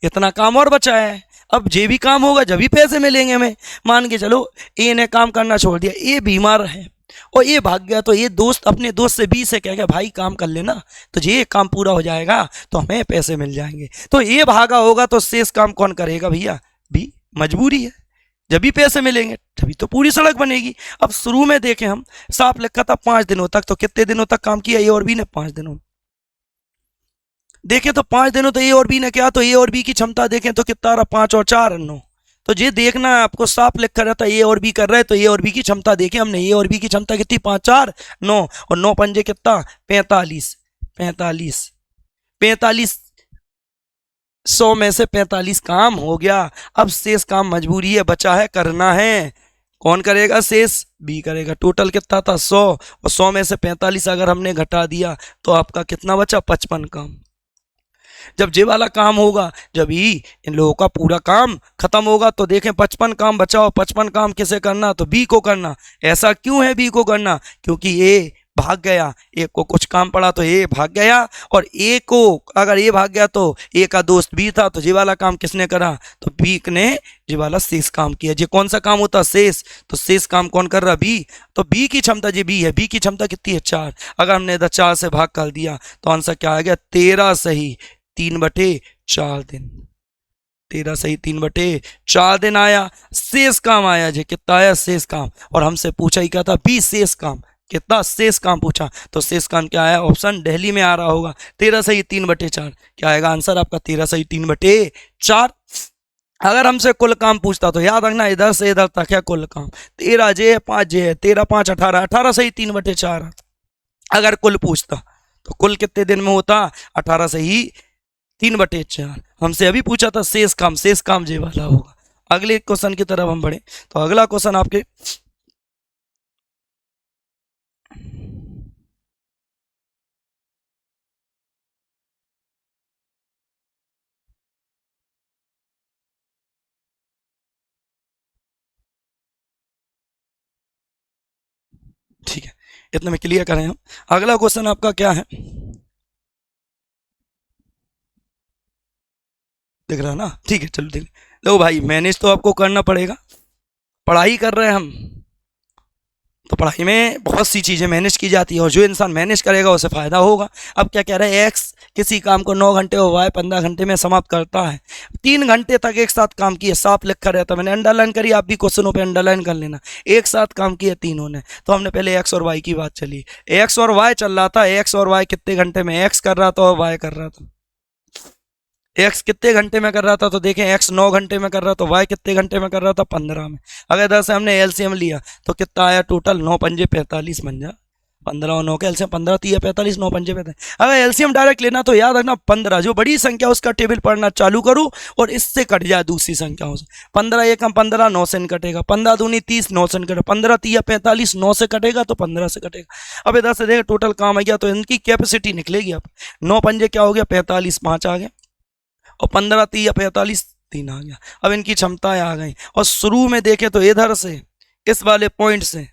इतना काम और बचा है। अब जे भी काम होगा जब भी पैसे मिलेंगे हमें। मान के चलो ए ने काम करना छोड़ दिया, ए बीमार है और ये भाग गया, तो ये दोस्त अपने दोस्त से बी से कह गया भाई काम कर लेना, तो ये काम पूरा हो जाएगा तो हमें पैसे मिल जाएंगे। तो ये भागा होगा तो शेष काम कौन करेगा भैया? बी। मजबूरी है, जब भी पैसे मिलेंगे तभी तो पूरी सड़क बनेगी। अब शुरू में देखें हम, साफ लिखा था 5 दिनों तक, तो कितने दिनों तक काम किया ए और बी ने? 5 दिनों। देखें तो 5 दिनों तो ए और बी ने क्या, तो ए और बी की क्षमता देखें तो कितना रहा? 5 और 4 9। तो ये देखना है आपको, साफ लिखा रहता है ए और बी कर रहे हैं, तो ए और बी की क्षमता देखें हमने। ए और बी की क्षमता कितनी? 5 4 9 और 9 पंजे कितना? 45। 45 45 100 में से 45 काम हो गया। अब शेष काम मजबूरी है, बचा है करना है। कौन करेगा? शेष बी करेगा। टोटल कितना था? 100 और 100 में से 45 अगर हमने घटा दिया तो आपका कितना बचा? 55 काम। जब जे वाला काम होगा, जब ही इन लोगों का पूरा काम खत्म होगा, तो देखें 55 काम बचाओ। 55 काम किसे करना? तो बी को करना। ऐसा क्यों है बी को करना? क्योंकि ए भाग गया, ए को कुछ काम पड़ा तो ए भाग गया, और ए को अगर ए भाग गया तो ए का दोस्त बी था, तो जे वाला काम किसने करा? तो बी ने जे वाला शेष काम किया। जे कौन सा काम होता? शेष। तो शेष काम कौन कर रहा? बी। तो बी की क्षमता जे बी है, बी की क्षमता कितनी है? 4। अगर हमने इधर 4 से भाग कर दिया तो आंसर क्या आ गया? 13 सही 3/4 दिन। 13 सही 3/4 दिन आया। शेष काम आया जी, कितना आया? शेष काम। और हमसे पूछा ही क्या था? बी शेष काम। कितना? शेष काम पूछा, तो शेष काम क्या आया? ऑप्शन दिल्ली में आ रहा होगा। 13 सही 3/4 क्या आएगा आंसर आपका? 13 सही 3/4। अगर हमसे कुल काम पूछता तो याद रखना इधर से इधर तक है कुल काम। 13 जे 5 जे है, 13 5 18, 18 सही 3/4। अगर कुल पूछता तो कुल कितने दिन में होता? 18 सही 3/4। हमसे अभी पूछा था शेष काम, शेष काम जे वाला होगा। अगले क्वेश्चन की तरफ हम बढ़े, तो अगला क्वेश्चन आपके ठीक है, इतना में क्लियर करें हम। अगला क्वेश्चन आपका क्या है? दिख रहा है ना? ठीक है, चलो देख लो भाई, मैनेज तो आपको करना पड़ेगा। पढ़ाई कर रहे हैं हम, तो पढ़ाई में बहुत सी चीज़ें मैनेज की जाती है, और जो इंसान मैनेज करेगा उसे फ़ायदा होगा। अब क्या कह रहे हैं? एक्स किसी काम को 9 घंटे और वाई 15 घंटे में समाप्त करता है। 3 घंटे तक एक साथ काम किए, साफ लिखा रहता, मैंने अंडरलाइन करी, आप भी क्वेश्चनों पे अंडरलाइन कर लेना। एक साथ काम किए तीनों ने। तो हमने पहले एक्स और वाई की बात चली, एक्स और वाई चल रहा था। एक्स और वाई कितने घंटे में? एक्स कर रहा था और वाई कर रहा था। एक्स कितने घंटे में कर रहा था? तो देखें, एक्स 9 घंटे में कर रहा था, तो वाई कितने घंटे में कर रहा था? 15 में। अगर इधर से हमने एलसीएम लिया तो कितना आया टोटल? 9 पंजे 45 बन जा। 15 और 9 के एलसीएम 15 3 45, 9 पंजे 45। अगर एलसीएम डायरेक्ट लेना तो याद रखना 15, जो बड़ी संख्या उसका टेबल पढ़ना चालू करो और इससे कट जाए दूसरी संख्याओं से। 15 1 15, 9 से कटेगा। 15 दूनी 30, 9 से कटेगा। 15 3 45, 9 से कटेगा तो 15 से कटेगा। अब इधर से देखिए टोटल काम आ गया, तो इनकी कैपेसिटी निकलेगी। अब 9 पंजे क्या हो गया? 45, 5 आ गए, और 15 3 45, 3 आ गया। अब इनकी क्षमताएं आ गई, और शुरू में देखें तो इधर से इस वाले पॉइंट से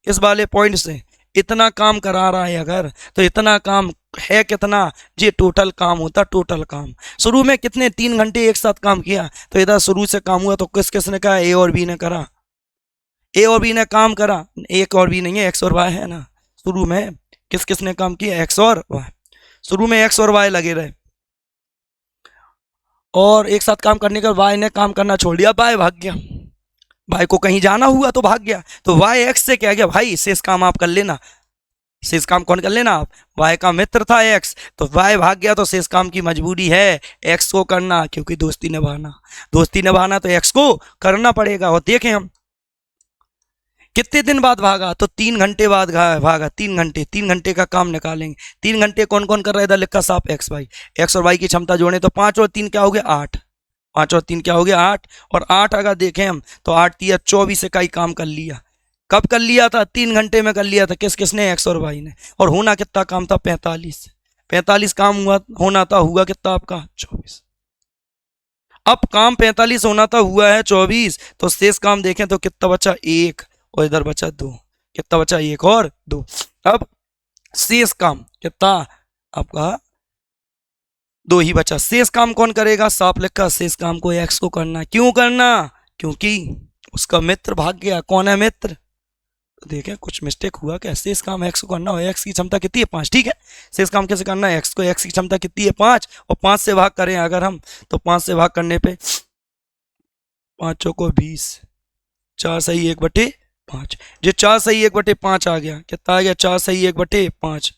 इस वाले पॉइंट से इतना काम करा रहा है अगर, तो इतना काम है कितना? ये टोटल काम होता, टोटल काम। शुरू में कितने 3 घंटे एक साथ काम किया, तो इधर शुरू से काम हुआ, तो किस किसने कहा? ए और बी ने करा। ए और बी ने काम करा, एक और बी नहीं है, एक्स और वाई है ना। शुरू में किस किसने काम किया? एक्स और वाई। शुरू में एक्स और वाई लगे रहे, और एक साथ काम करने के बाद वाई ने काम करना छोड़ दिया, वाई भाग गया। भाई को कहीं जाना हुआ तो भाग गया, तो वाई एक्स से क्या गया? भाई शेष काम आप कर लेना। शेष काम कौन कर लेना? आप। वाई का मित्र था एक्स, तो वाई भाग गया, तो शेष काम की मजबूरी है एक्स को करना, क्योंकि दोस्ती निभाना तो एक्स को करना पड़ेगा। और देखें हम कितने दिन बाद भागा, तो 3 घंटे बाद भागा। 3 घंटे का काम निकालेंगे। 3 घंटे कौन कौन कर रहा है? इधर लिखा साफ एक्स वाई। एक्स और वाई की क्षमता जोड़े तो 5 और 3 क्या हो गया? 8। 5 और 3 क्या हो गया? 8। और 8 अगर देखें हम तो 8 3 24 का ही काम कर लिया। कब कर लिया था? 3 घंटे में कर लिया था। किस किसने? एक्स और वाई ने। और होना कितना काम था? 45। 45 काम हुआ, होना था, हुआ कितना आपका? 24। अब काम 45 होना था, हुआ है 24। तो शेष काम देखें तो कितना बचा? 1, और इधर बचा 2। कितना बचा? 1 और 2। अब शेष काम कितना आपका? 2 ही बचा। शेष काम कौन करेगा? साफ लिखा, शेष काम को एक्स को करना। क्यों करना? क्योंकि उसका मित्र भाग गया। कौन है मित्र? तो देखें कुछ मिस्टेक हुआ क्या? शेष काम एक्स को करना हो। एक्स की क्षमता कितनी है? 5। ठीक है, शेष काम कैसे करना है? एक्स को, एक्स की क्षमता कितनी है? 5, और 5 से भाग करें अगर हम, तो 5 से भाग करने पे 5 चौको 20, 4 सही 1/5। जो 4 सही 1/5 आ गया, कितना आ गया? 4 सही 1/5।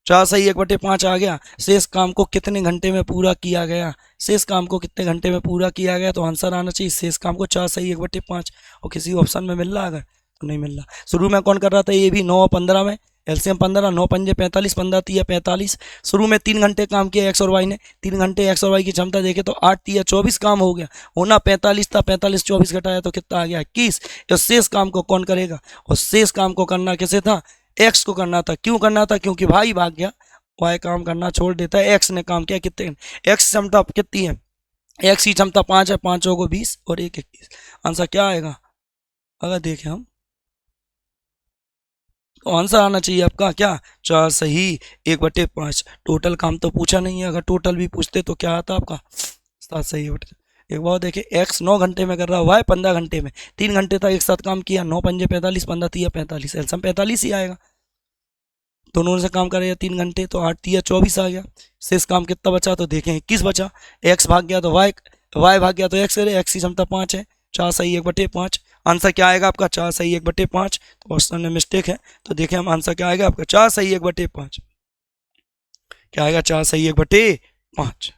4 सही 1/5 आ गया। शेष काम को कितने घंटे में पूरा किया गया? शेष काम को कितने घंटे में पूरा किया गया? तो आंसर आना चाहिए शेष काम को 4 सही 1/5। और किसी ऑप्शन में मिल रहा अगर तो नहीं मिल रहा। शुरू में कौन कर रहा था? ये भी 9 और 15 में एलसीएम 15, 9 पंजे 45, 15 तिया 45। शुरू में 3 घंटे काम किया एक्स और वाई ने। 3 घंटे एक्स और वाई की क्षमता देखे तो 8 तिया 24 काम हो गया। होना 45 था, 45 24 घटाया तो कितना आ गया? 21। और शेष काम को कौन करेगा? और शेष काम को करना कैसे था? एक्स को करना था। क्यों करना था? क्योंकि भाई भाग गया, वाई काम करना छोड़ देता है, एक्स ने काम किया। कितने? एक्स क्षमता कितनी है? एक्स की क्षमता 5 है, 5 को 20 और 1 21। आंसर क्या आएगा? अगर देखें हम तो आंसर आना चाहिए आपका क्या? 4 सही 1/5। टोटल काम तो पूछा नहीं है, अगर टोटल भी पूछते तो क्या आता आपका? 7 सही 1/5। एक बार देखिए, एक्स 9 घंटे में कर रहा है, वाई 15 घंटे में। 3 घंटे तक एक साथ काम किया। 9 पंजे 45, 15 तिया 45, एल्सियम 45 ही आएगा। दोनों से काम करेगा 3 घंटे तो 8 तिया 24 आ गया। शेष काम कितना बचा? तो देखें 21 बचा। एक्स भाग गया तो वाई, वाई भाग गया तो एक्स करे। एक्स की क्षमता 5 है। 4 सही 1/5। आंसर क्या आएगा आपका? 4 सही 1/5। तो ऑप्शन में मिस्टेक है, तो देखें हम आंसर क्या आएगा आपका? 4 सही 1/5। क्या आएगा? 4 सही 1/5।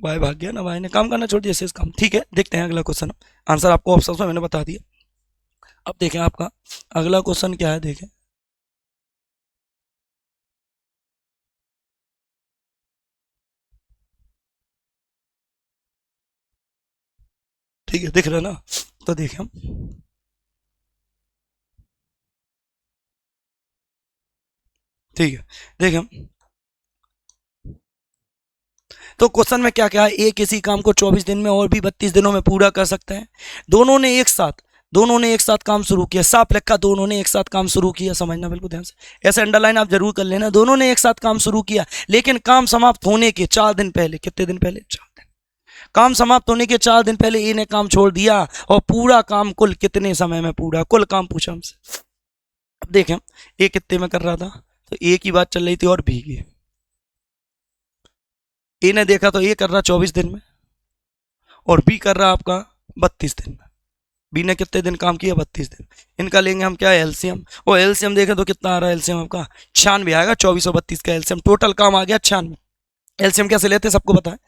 वाई भाग गया ना, वाई ने काम करना छोड़ दिया, शेष काम। ठीक है, देखते हैं अगला क्वेश्चन। आंसर आपको ऑप्शन में मैंने बता दिया। अब देखें आपका अगला क्वेश्चन क्या है, देखें। ठीक है, दिख रहा है ना? तो देखें हम, ठीक है, देखें हम। तो क्वेश्चन में क्या क्या है? एक इसी काम को 24 दिन में और भी 32 दिनों में पूरा कर सकते हैं। दोनों ने एक साथ काम शुरू किया। साफ लिखा, दोनों ने एक साथ काम शुरू किया। समझना बिल्कुल ध्यान से, ऐसे अंडरलाइन आप जरूर कर लेना। दोनों ने एक साथ काम शुरू किया, लेकिन काम समाप्त होने के 4 दिन पहले, कितने दिन पहले? 4 दिन। काम समाप्त होने के 4 दिन पहले ए ने काम छोड़ दिया। और पूरा काम कुल कितने समय में पूरा? कुल काम पूछा हमसे। अब देखें ए कितने में कर रहा था, तो ए की बात चल रही थी और बी की। ए ने देखा तो ए कर रहा 24 दिन में, और बी कर रहा आपका 32 दिन में। बी ने कितने दिन काम किया? 32 दिन। इनका लेंगे हम क्या? एलसीएम। और एलसीएम देखें तो कितना आ रहा है? एलसीएम आपका 96 आएगा। 24 और 32 का एलसीएम, टोटल काम आ गया 96। एलसीएम कैसे लेते हैं सबको पता है।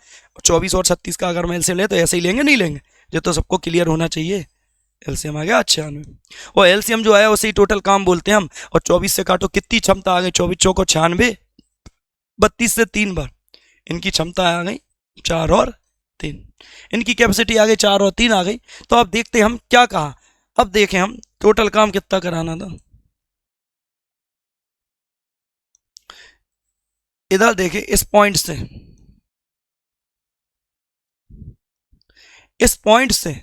24 और 36 का अगर हम एलसीएम ले तो ऐसे ही लेंगे, नहीं लेंगे? जो तो सबको क्लियर होना चाहिए। एलसीएम आ गया 96। और एलसीएम जो आया उसे ही टोटल काम बोलते हैं हम। और 24 से काटो, कितनी क्षमता आ गई? 24 चौको 96, 32 से 3 बार इनकी क्षमता आ गई 4 और 3। इनकी कैपेसिटी आ गई 4 और 3 आ गई। तो अब देखते हैं हम क्या कहा। अब देखें हम टोटल काम कितना कराना था। इधर देखें, इस पॉइंट से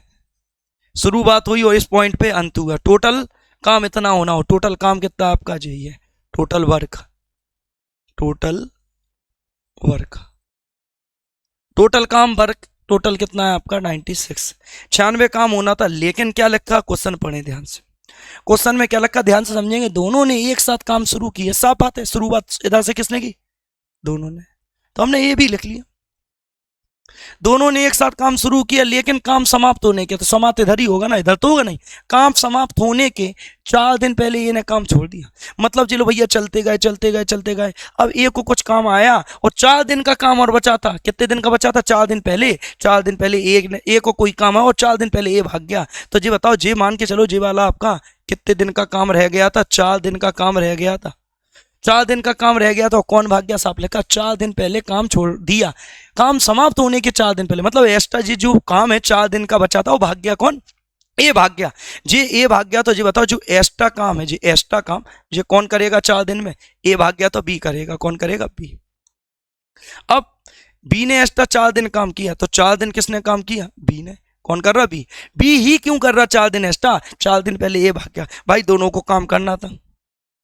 शुरुआत हुई और इस पॉइंट पे अंत हुआ। टोटल काम इतना होना हो। टोटल काम कितना आपका चाहिए? Total work, total work, total काम वर्क, टोटल कितना है आपका? 96। 96 काम होना था, लेकिन क्या लिखा? क्वेश्चन पढ़े ध्यान से। क्वेश्चन में क्या लिखा? ध्यान से समझेंगे। दोनों ने एक साथ काम शुरू किया। साफ बात है, शुरुआत इधर से किसने की? दोनों ने। तो हमने ये भी लिख लिया, दोनों ने एक साथ काम शुरू किया, लेकिन काम समाप्त होने के, तो समाप्त इधर ही होगा ना, इधर तो होगा नहीं। काम समाप्त होने के 4 दिन पहले ये ने काम छोड़ दिया। मतलब चलो भैया, चलते गए चलते गए चलते गए। अब ए को कुछ काम आया और 4 दिन का काम और बचा था। कितने दिन का बचा था? 4 दिन पहले। 4 दिन पहले ए को कोई काम आया और 4 दिन पहले ए भाग गया। तो जी बताओ, जे मान के चलो, जे वाला आपका कितने दिन का काम रह गया था? 4 दिन का काम रह गया था। 4 दिन का काम रह गया तो कौन भाग गया? साफ लिखा 4 दिन पहले काम छोड़ दिया, काम समाप्त होने के 4 दिन पहले, मतलब एक्स्ट्रा जी जो काम है 4 दिन का बचा था वो भाग गया, कौन? ए भाग गया जी, ए भाग गया। तो जी बताओ जो एक्स्ट्रा काम है जी, एक्स्ट्रा काम ये कौन करेगा 4 दिन में? ए भाग गया तो बी करेगा, कौन करेगा? बी। अब बी ने एक्स्ट्रा 4 दिन काम किया, तो 4 दिन किसने काम किया? बी ने। कौन कर रहा? बी। बी ही क्यों कर रहा 4 दिन एक्स्ट्रा? 4 दिन पहले ए भाग गया, भाई दोनों को काम करना था,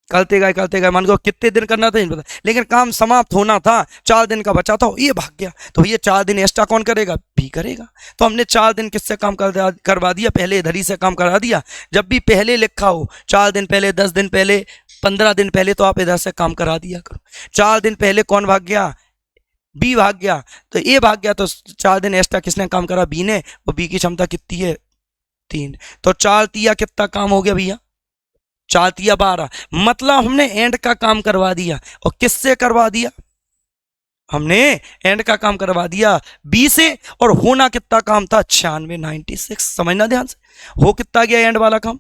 करते गए मान लो कितने दिन करना था नहीं पता, लेकिन काम समाप्त होना था, 4 दिन का बचा था, ये भाग गया, तो ये 4 दिन एक्स्ट्रा कौन करेगा? बी करेगा। तो हमने 4 दिन किससे काम करवा दिया? पहले इधर ही से काम करा दिया। जब भी पहले लिखा हो 4 दिन पहले, 10 दिन पहले, 15 दिन पहले, तो आप इधर से काम करा दिया करो। 4 दिन पहले कौन भाग गया? बी भाग गया, तो ए भाग गया, तो 4 दिन एक्स्ट्रा किसने काम करा? बी ने। और बी की क्षमता कितनी है? 3। तो 4 तिया कितना काम हो गया भैया? 4 तिया 12, मतलब हमने एंड का काम करवा दिया। और किससे करवा दिया? हमने एंड का काम करवा दिया बी से। और होना कितना काम था? 96, 96। समझना ध्यान से, हो कितना गया एंड वाला काम?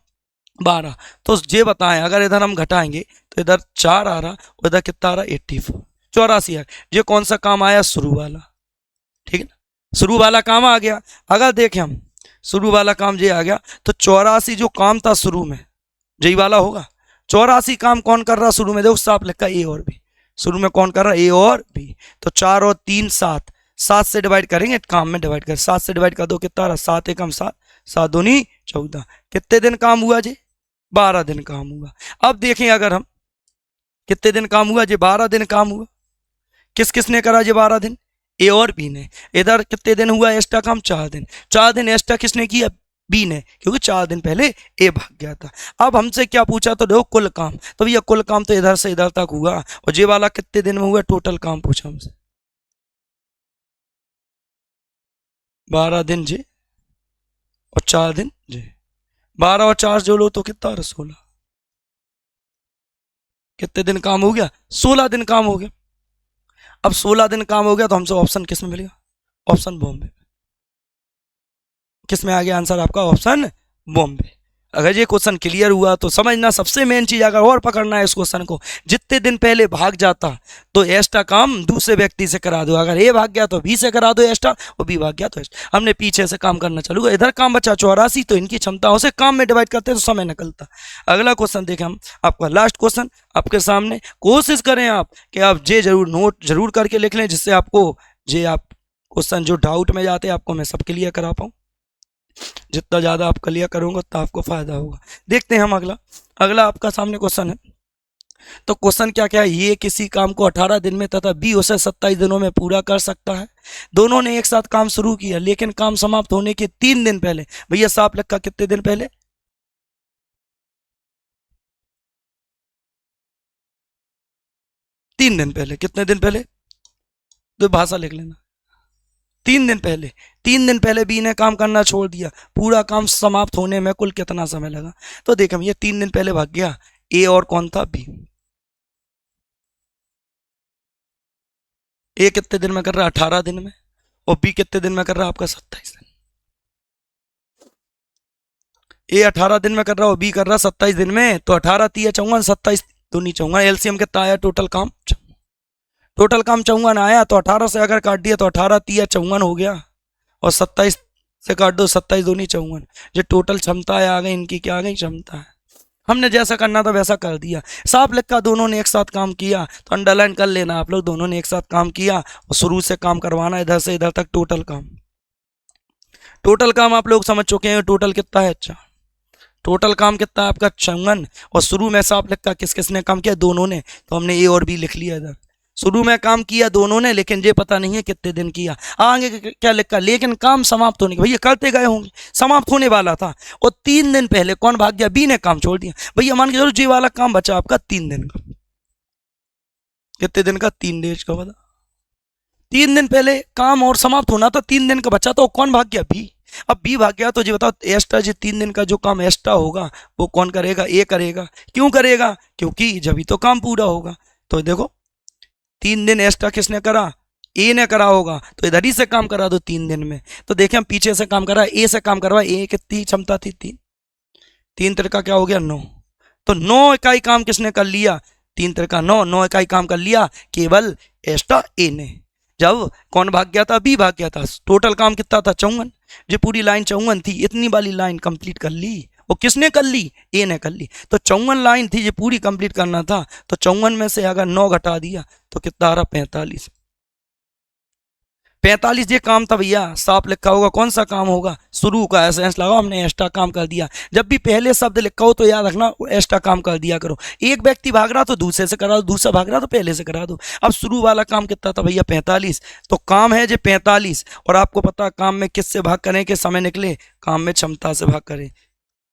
12। तो ये बताएं, अगर इधर हम घटाएंगे तो इधर 4 आ रहा और इधर कितना आ रहा? 84, 84 है। ये कौन सा काम आया? शुरू वाला, ठीक है ना, शुरू वाला काम आ गया। अगर देखें हम शुरू वाला काम ये आ गया, तो 84 जो काम था शुरू में यही वाला होगा। 84 काम कौन कर रहा शुरू में? देखो साफ लिखा ए और बी, शुरू में कौन कर रहा? ए और बी। तो 4 और 3 7, 7 से डिवाइड करेंगे, काम में डिवाइड कर, 7 से डिवाइड कर दो कितना रहा? 7 एकम 7, 7 दूनी 14। कितने दिन काम हुआ जी? 12 दिन काम हुआ। अब देखें अगर हम कितने दिन काम हुआ जी? 12 दिन काम हुआ। किस किसने करा जी 12 दिन? ए और बी ने। इधर कितने दिन हुआ एक्स्ट्रा काम? 4 दिन। 4 दिन एक्स्ट्रा किसने किया? बी ने, क्योंकि 4 दिन पहले ए भाग गया था। अब हमसे क्या पूछा? तो देखो कुल काम, तो भैया कुल काम तो इधर से इधर तक हुआ, और ये वाला कितने दिन में हुआ? टोटल काम पूछा हमसे 12 दिन जी और 4 दिन जी। 12 और 4 जोड़ो तो कितना? 16। कितने दिन काम हो गया? 16 दिन काम हो गया। अब 16 दिन काम हो गया तो हमसे ऑप्शन किस में मिलेगा? ऑप्शन बॉम्बे। किस में आ गया आंसर आपका? ऑप्शन बॉम्बे। अगर ये क्वेश्चन क्लियर हुआ तो समझना, सबसे मेन चीज अगर और पकड़ना है इस क्वेश्चन को, जितने दिन पहले भाग जाता तो एक्स्ट्रा काम दूसरे व्यक्ति से करा दो। अगर ए भाग गया तो बी से करा दो एक्स्ट्रा, और बी भाग गया तो एक्स्ट्रा। हमने पीछे से काम करना चालू, इधर काम बचा 84, तो इनकी क्षमताओं से काम में डिवाइड करते तो समय निकलता। अगला क्वेश्चन देखें हम, आपका लास्ट क्वेश्चन आपके सामने। कोशिश करें आप कि आप ये जरूर नोट जरूर करके लिख लें, जिससे आपको ये आप क्वेश्चन जो डाउट में जाते हैं आपको मैं सब क्लियर करा पाऊँ। जितना ज़्यादा आप क्लियर करोगे उतना आपको फायदा होगा। देखते हैं हम अगला। अगला आपका सामने क्वेश्चन है, तो क्वेश्चन क्या क्या है? ये किसी काम को 18 दिन में तथा बी उसे 27 दिनों में पूरा कर सकता है। दोनों ने एक साथ काम शुरू किया, लेकिन काम समाप्त होने के 3 दिन पहले, भैया साफ लिखा कितने दिन पहले? 3 दिन पहले। कितने दिन पहले? तो भाषा लिख लेना, 3 दिन पहले। 3 दिन पहले बी ने काम करना छोड़ दिया, पूरा काम समाप्त होने में कुल कितना समय लगा? तो देख हम, ये 3 दिन पहले भाग गया ए, और कौन था? बी। ए कितने दिन में कर रहा? 18 दिन में। और बी कितने दिन में कर रहा? आपका 27 दिन। ए 18 दिन में कर रहा और बी कर रहा 27 दिन में, तो 18 3 54, 27 दूनी 54, एलसीएम कितना आया? टोटल काम, टोटल काम 54 आया। तो 18 से अगर काट दिया तो 18 3 54 हो गया, और 27 से काट दो, 27 दूनी 54। जो टोटल क्षमता है आ गई इनकी, क्या आ गई? क्षमता है। हमने जैसा करना था वैसा कर दिया। साफ लिखा दोनों ने एक साथ काम किया, तो अंडरलाइन कर लेना आप लोग, दोनों ने एक साथ काम किया और शुरू से काम करवाना, इधर से इधर तक टोटल काम। टोटल काम आप लोग समझ चुके हैं, टोटल कितना है? अच्छा, टोटल काम कितना है आपका? 56। और शुरू में साफ लिखा किस किसने काम किया? दोनों ने, तो हमने ए और बी लिख लिया इधर। शुरू में काम किया दोनों ने, लेकिन ये पता नहीं है कितने दिन किया। आगे क्या लिखा? लेकिन काम समाप्त होने के, भैया करते गए होंगे, समाप्त होने वाला था और 3 दिन पहले कौन भाग गया? बी ने काम छोड़ दिया। भैया मान के चलो जी वाला काम बचा आपका 3 दिन का। कितने दिन का? 3 डेज का बता। 3 दिन पहले काम और समाप्त होना था, 3 दिन का बचा, तो कौन भाग गया? बी। अब बी भाग गया तो जी बताओ एक्स्ट्रा जी 3 दिन का जो काम एक्स्ट्रा होगा वो कौन करेगा? ए करेगा। क्यों करेगा? क्योंकि जब ही तो काम पूरा होगा। तो देखो 3 दिन एक्स्ट्रा किसने करा? ए ने करा होगा, तो इधर ही से काम करा दो 3 दिन में। तो देखें हम पीछे से काम करा, ए से काम करवा, ए कितनी क्षमता थी? 3 3 का क्या हो गया? 9। तो 9 इकाई काम किसने कर लिया? तीन तिरका 9, 9 इकाई काम कर लिया केवल एक्स्ट्रा ए ने। जब कौन भाग गया था, बी भाग गया था। टोटल काम कितना था 54। जो पूरी लाइन 54 थी, इतनी वाली लाइन कंप्लीट कर ली। वो किसने कर ली, ए ने कर ली। तो 54 लाइन थी जो पूरी कंप्लीट करना था, तो 54 में से अगर 9 घटा दिया तो कितना आ रहा 45। 45 ये काम था भैया, साफ लिखा होगा कौन सा काम होगा, शुरू का एसेंस लगाओ, हमने एक्स्ट्रा काम कर दिया। जब भी पहले शब्द लिखा हो तो याद रखना एक्स्ट्रा काम कर दिया करो। एक व्यक्ति भाग रहा तो दूसरे से करा दो, दूसरा भाग रहा तो पहले से करा दो। अब शुरू वाला काम कितना था भैया 45, तो काम है जो 45। और आपको पता काम में किससे भाग करें कि समय निकले, काम में क्षमता से भाग करें।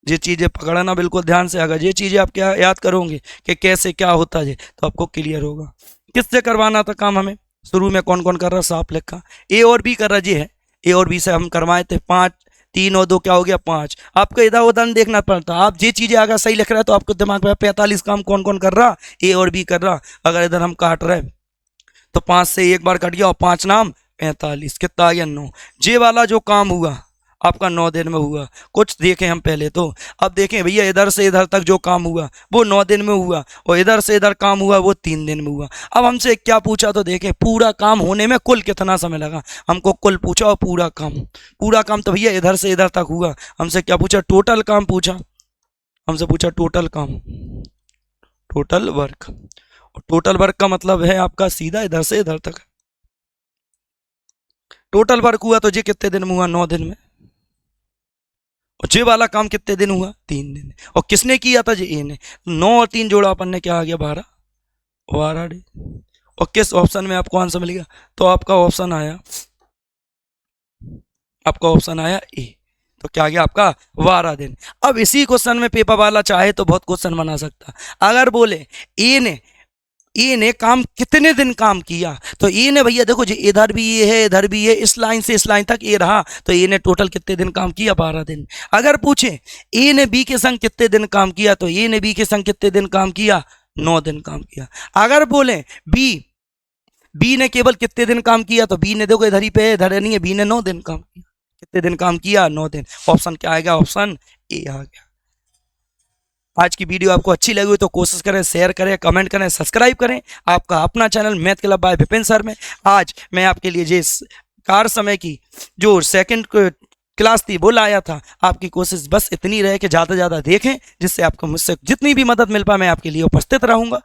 ये चीज़ें पकड़ना बिल्कुल ध्यान से, अगर ये चीज़ें आप क्या याद करोगे कि कैसे क्या होता है तो आपको क्लियर होगा। किससे करवाना था काम हमें, शुरू में कौन कौन कर रहा, साफ लिखा, ए और बी कर रहा जी है। ए और बी से हम करवाए थे 5, 3 और 2 क्या हो गया 5। आपको इधर उधर नहीं देखना पड़ता, आप ये चीज़ें अगर सही लिख रहे हैं तो आपको दिमाग में 45 काम कौन कौन कर रहा, ए और बी कर रहा। अगर इधर हम काट रहे तो 5 से एक बार कट गया और 5 नाम 45, कितना आ गया 9। जे वाला जो काम हुआ आपका 9 दिन में हुआ। कुछ देखें हम पहले तो, अब देखें भैया इधर से इधर तक जो काम हुआ वो 9 दिन में हुआ, और इधर से इधर काम हुआ वो 3 दिन में हुआ। अब हमसे क्या पूछा तो देखें पूरा काम होने में कुल कितना समय लगा, हमको कुल पूछा और पूरा काम तो भैया इधर से इधर तक हुआ। हमसे क्या पूछा, टोटल काम पूछा, हमसे पूछा टोटल काम, टोटल वर्क। और टोटल वर्क का मतलब है आपका सीधा इधर से इधर तक। टोटल वर्क हुआ तो ये कितने दिन में हुआ, 9 दिन में। और जे वाला काम कितने दिन हुआ, 3 दिन। और किसने किया था, जे ए ने। 9 और 3 जोड़ा अपन ने, क्या आ गया 12 डे। और किस ऑप्शन में आपको आंसर मिलेगा, तो आपका ऑप्शन आया ए। तो क्या आ गया आपका 12 दिन। अब इसी क्वेश्चन में पेपर वाला चाहे तो बहुत क्वेश्चन बना सकता। अगर बोले ए ने काम कितने दिन काम किया, तो ए ने भैया देखो जी इधर भी ये है इधर भी ये, इस लाइन से इस लाइन तक ए रहा, तो ए ने टोटल कितने दिन काम किया, 12 दिन। अगर पूछे ए ने बी के संग कितने दिन काम किया, तो ए ने बी के संग कितने दिन काम किया, 9 दिन काम किया। अगर बोले बी ने केवल कितने दिन काम किया, तो बी ने देखो इधर ही पे इधर नहीं है, बी ने 9 दिन काम किया। कितने दिन काम किया, 9 दिन। ऑप्शन क्या आएगा, ऑप्शन ए आ गया। आज की वीडियो आपको अच्छी लगी हो तो कोशिश करें, शेयर करें, कमेंट करें, सब्सक्राइब करें। आपका अपना channel math club bye Vipin sir में आज मैं आपके लिए जिस कार समय की जो सेकंड क्लास थी वो लाया था। आपकी कोशिश बस इतनी रहे कि ज़्यादा से ज़्यादा देखें, जिससे आपको मुझसे जितनी भी मदद मिल पाए मैं आपके लिए उपस्थित रहूँगा।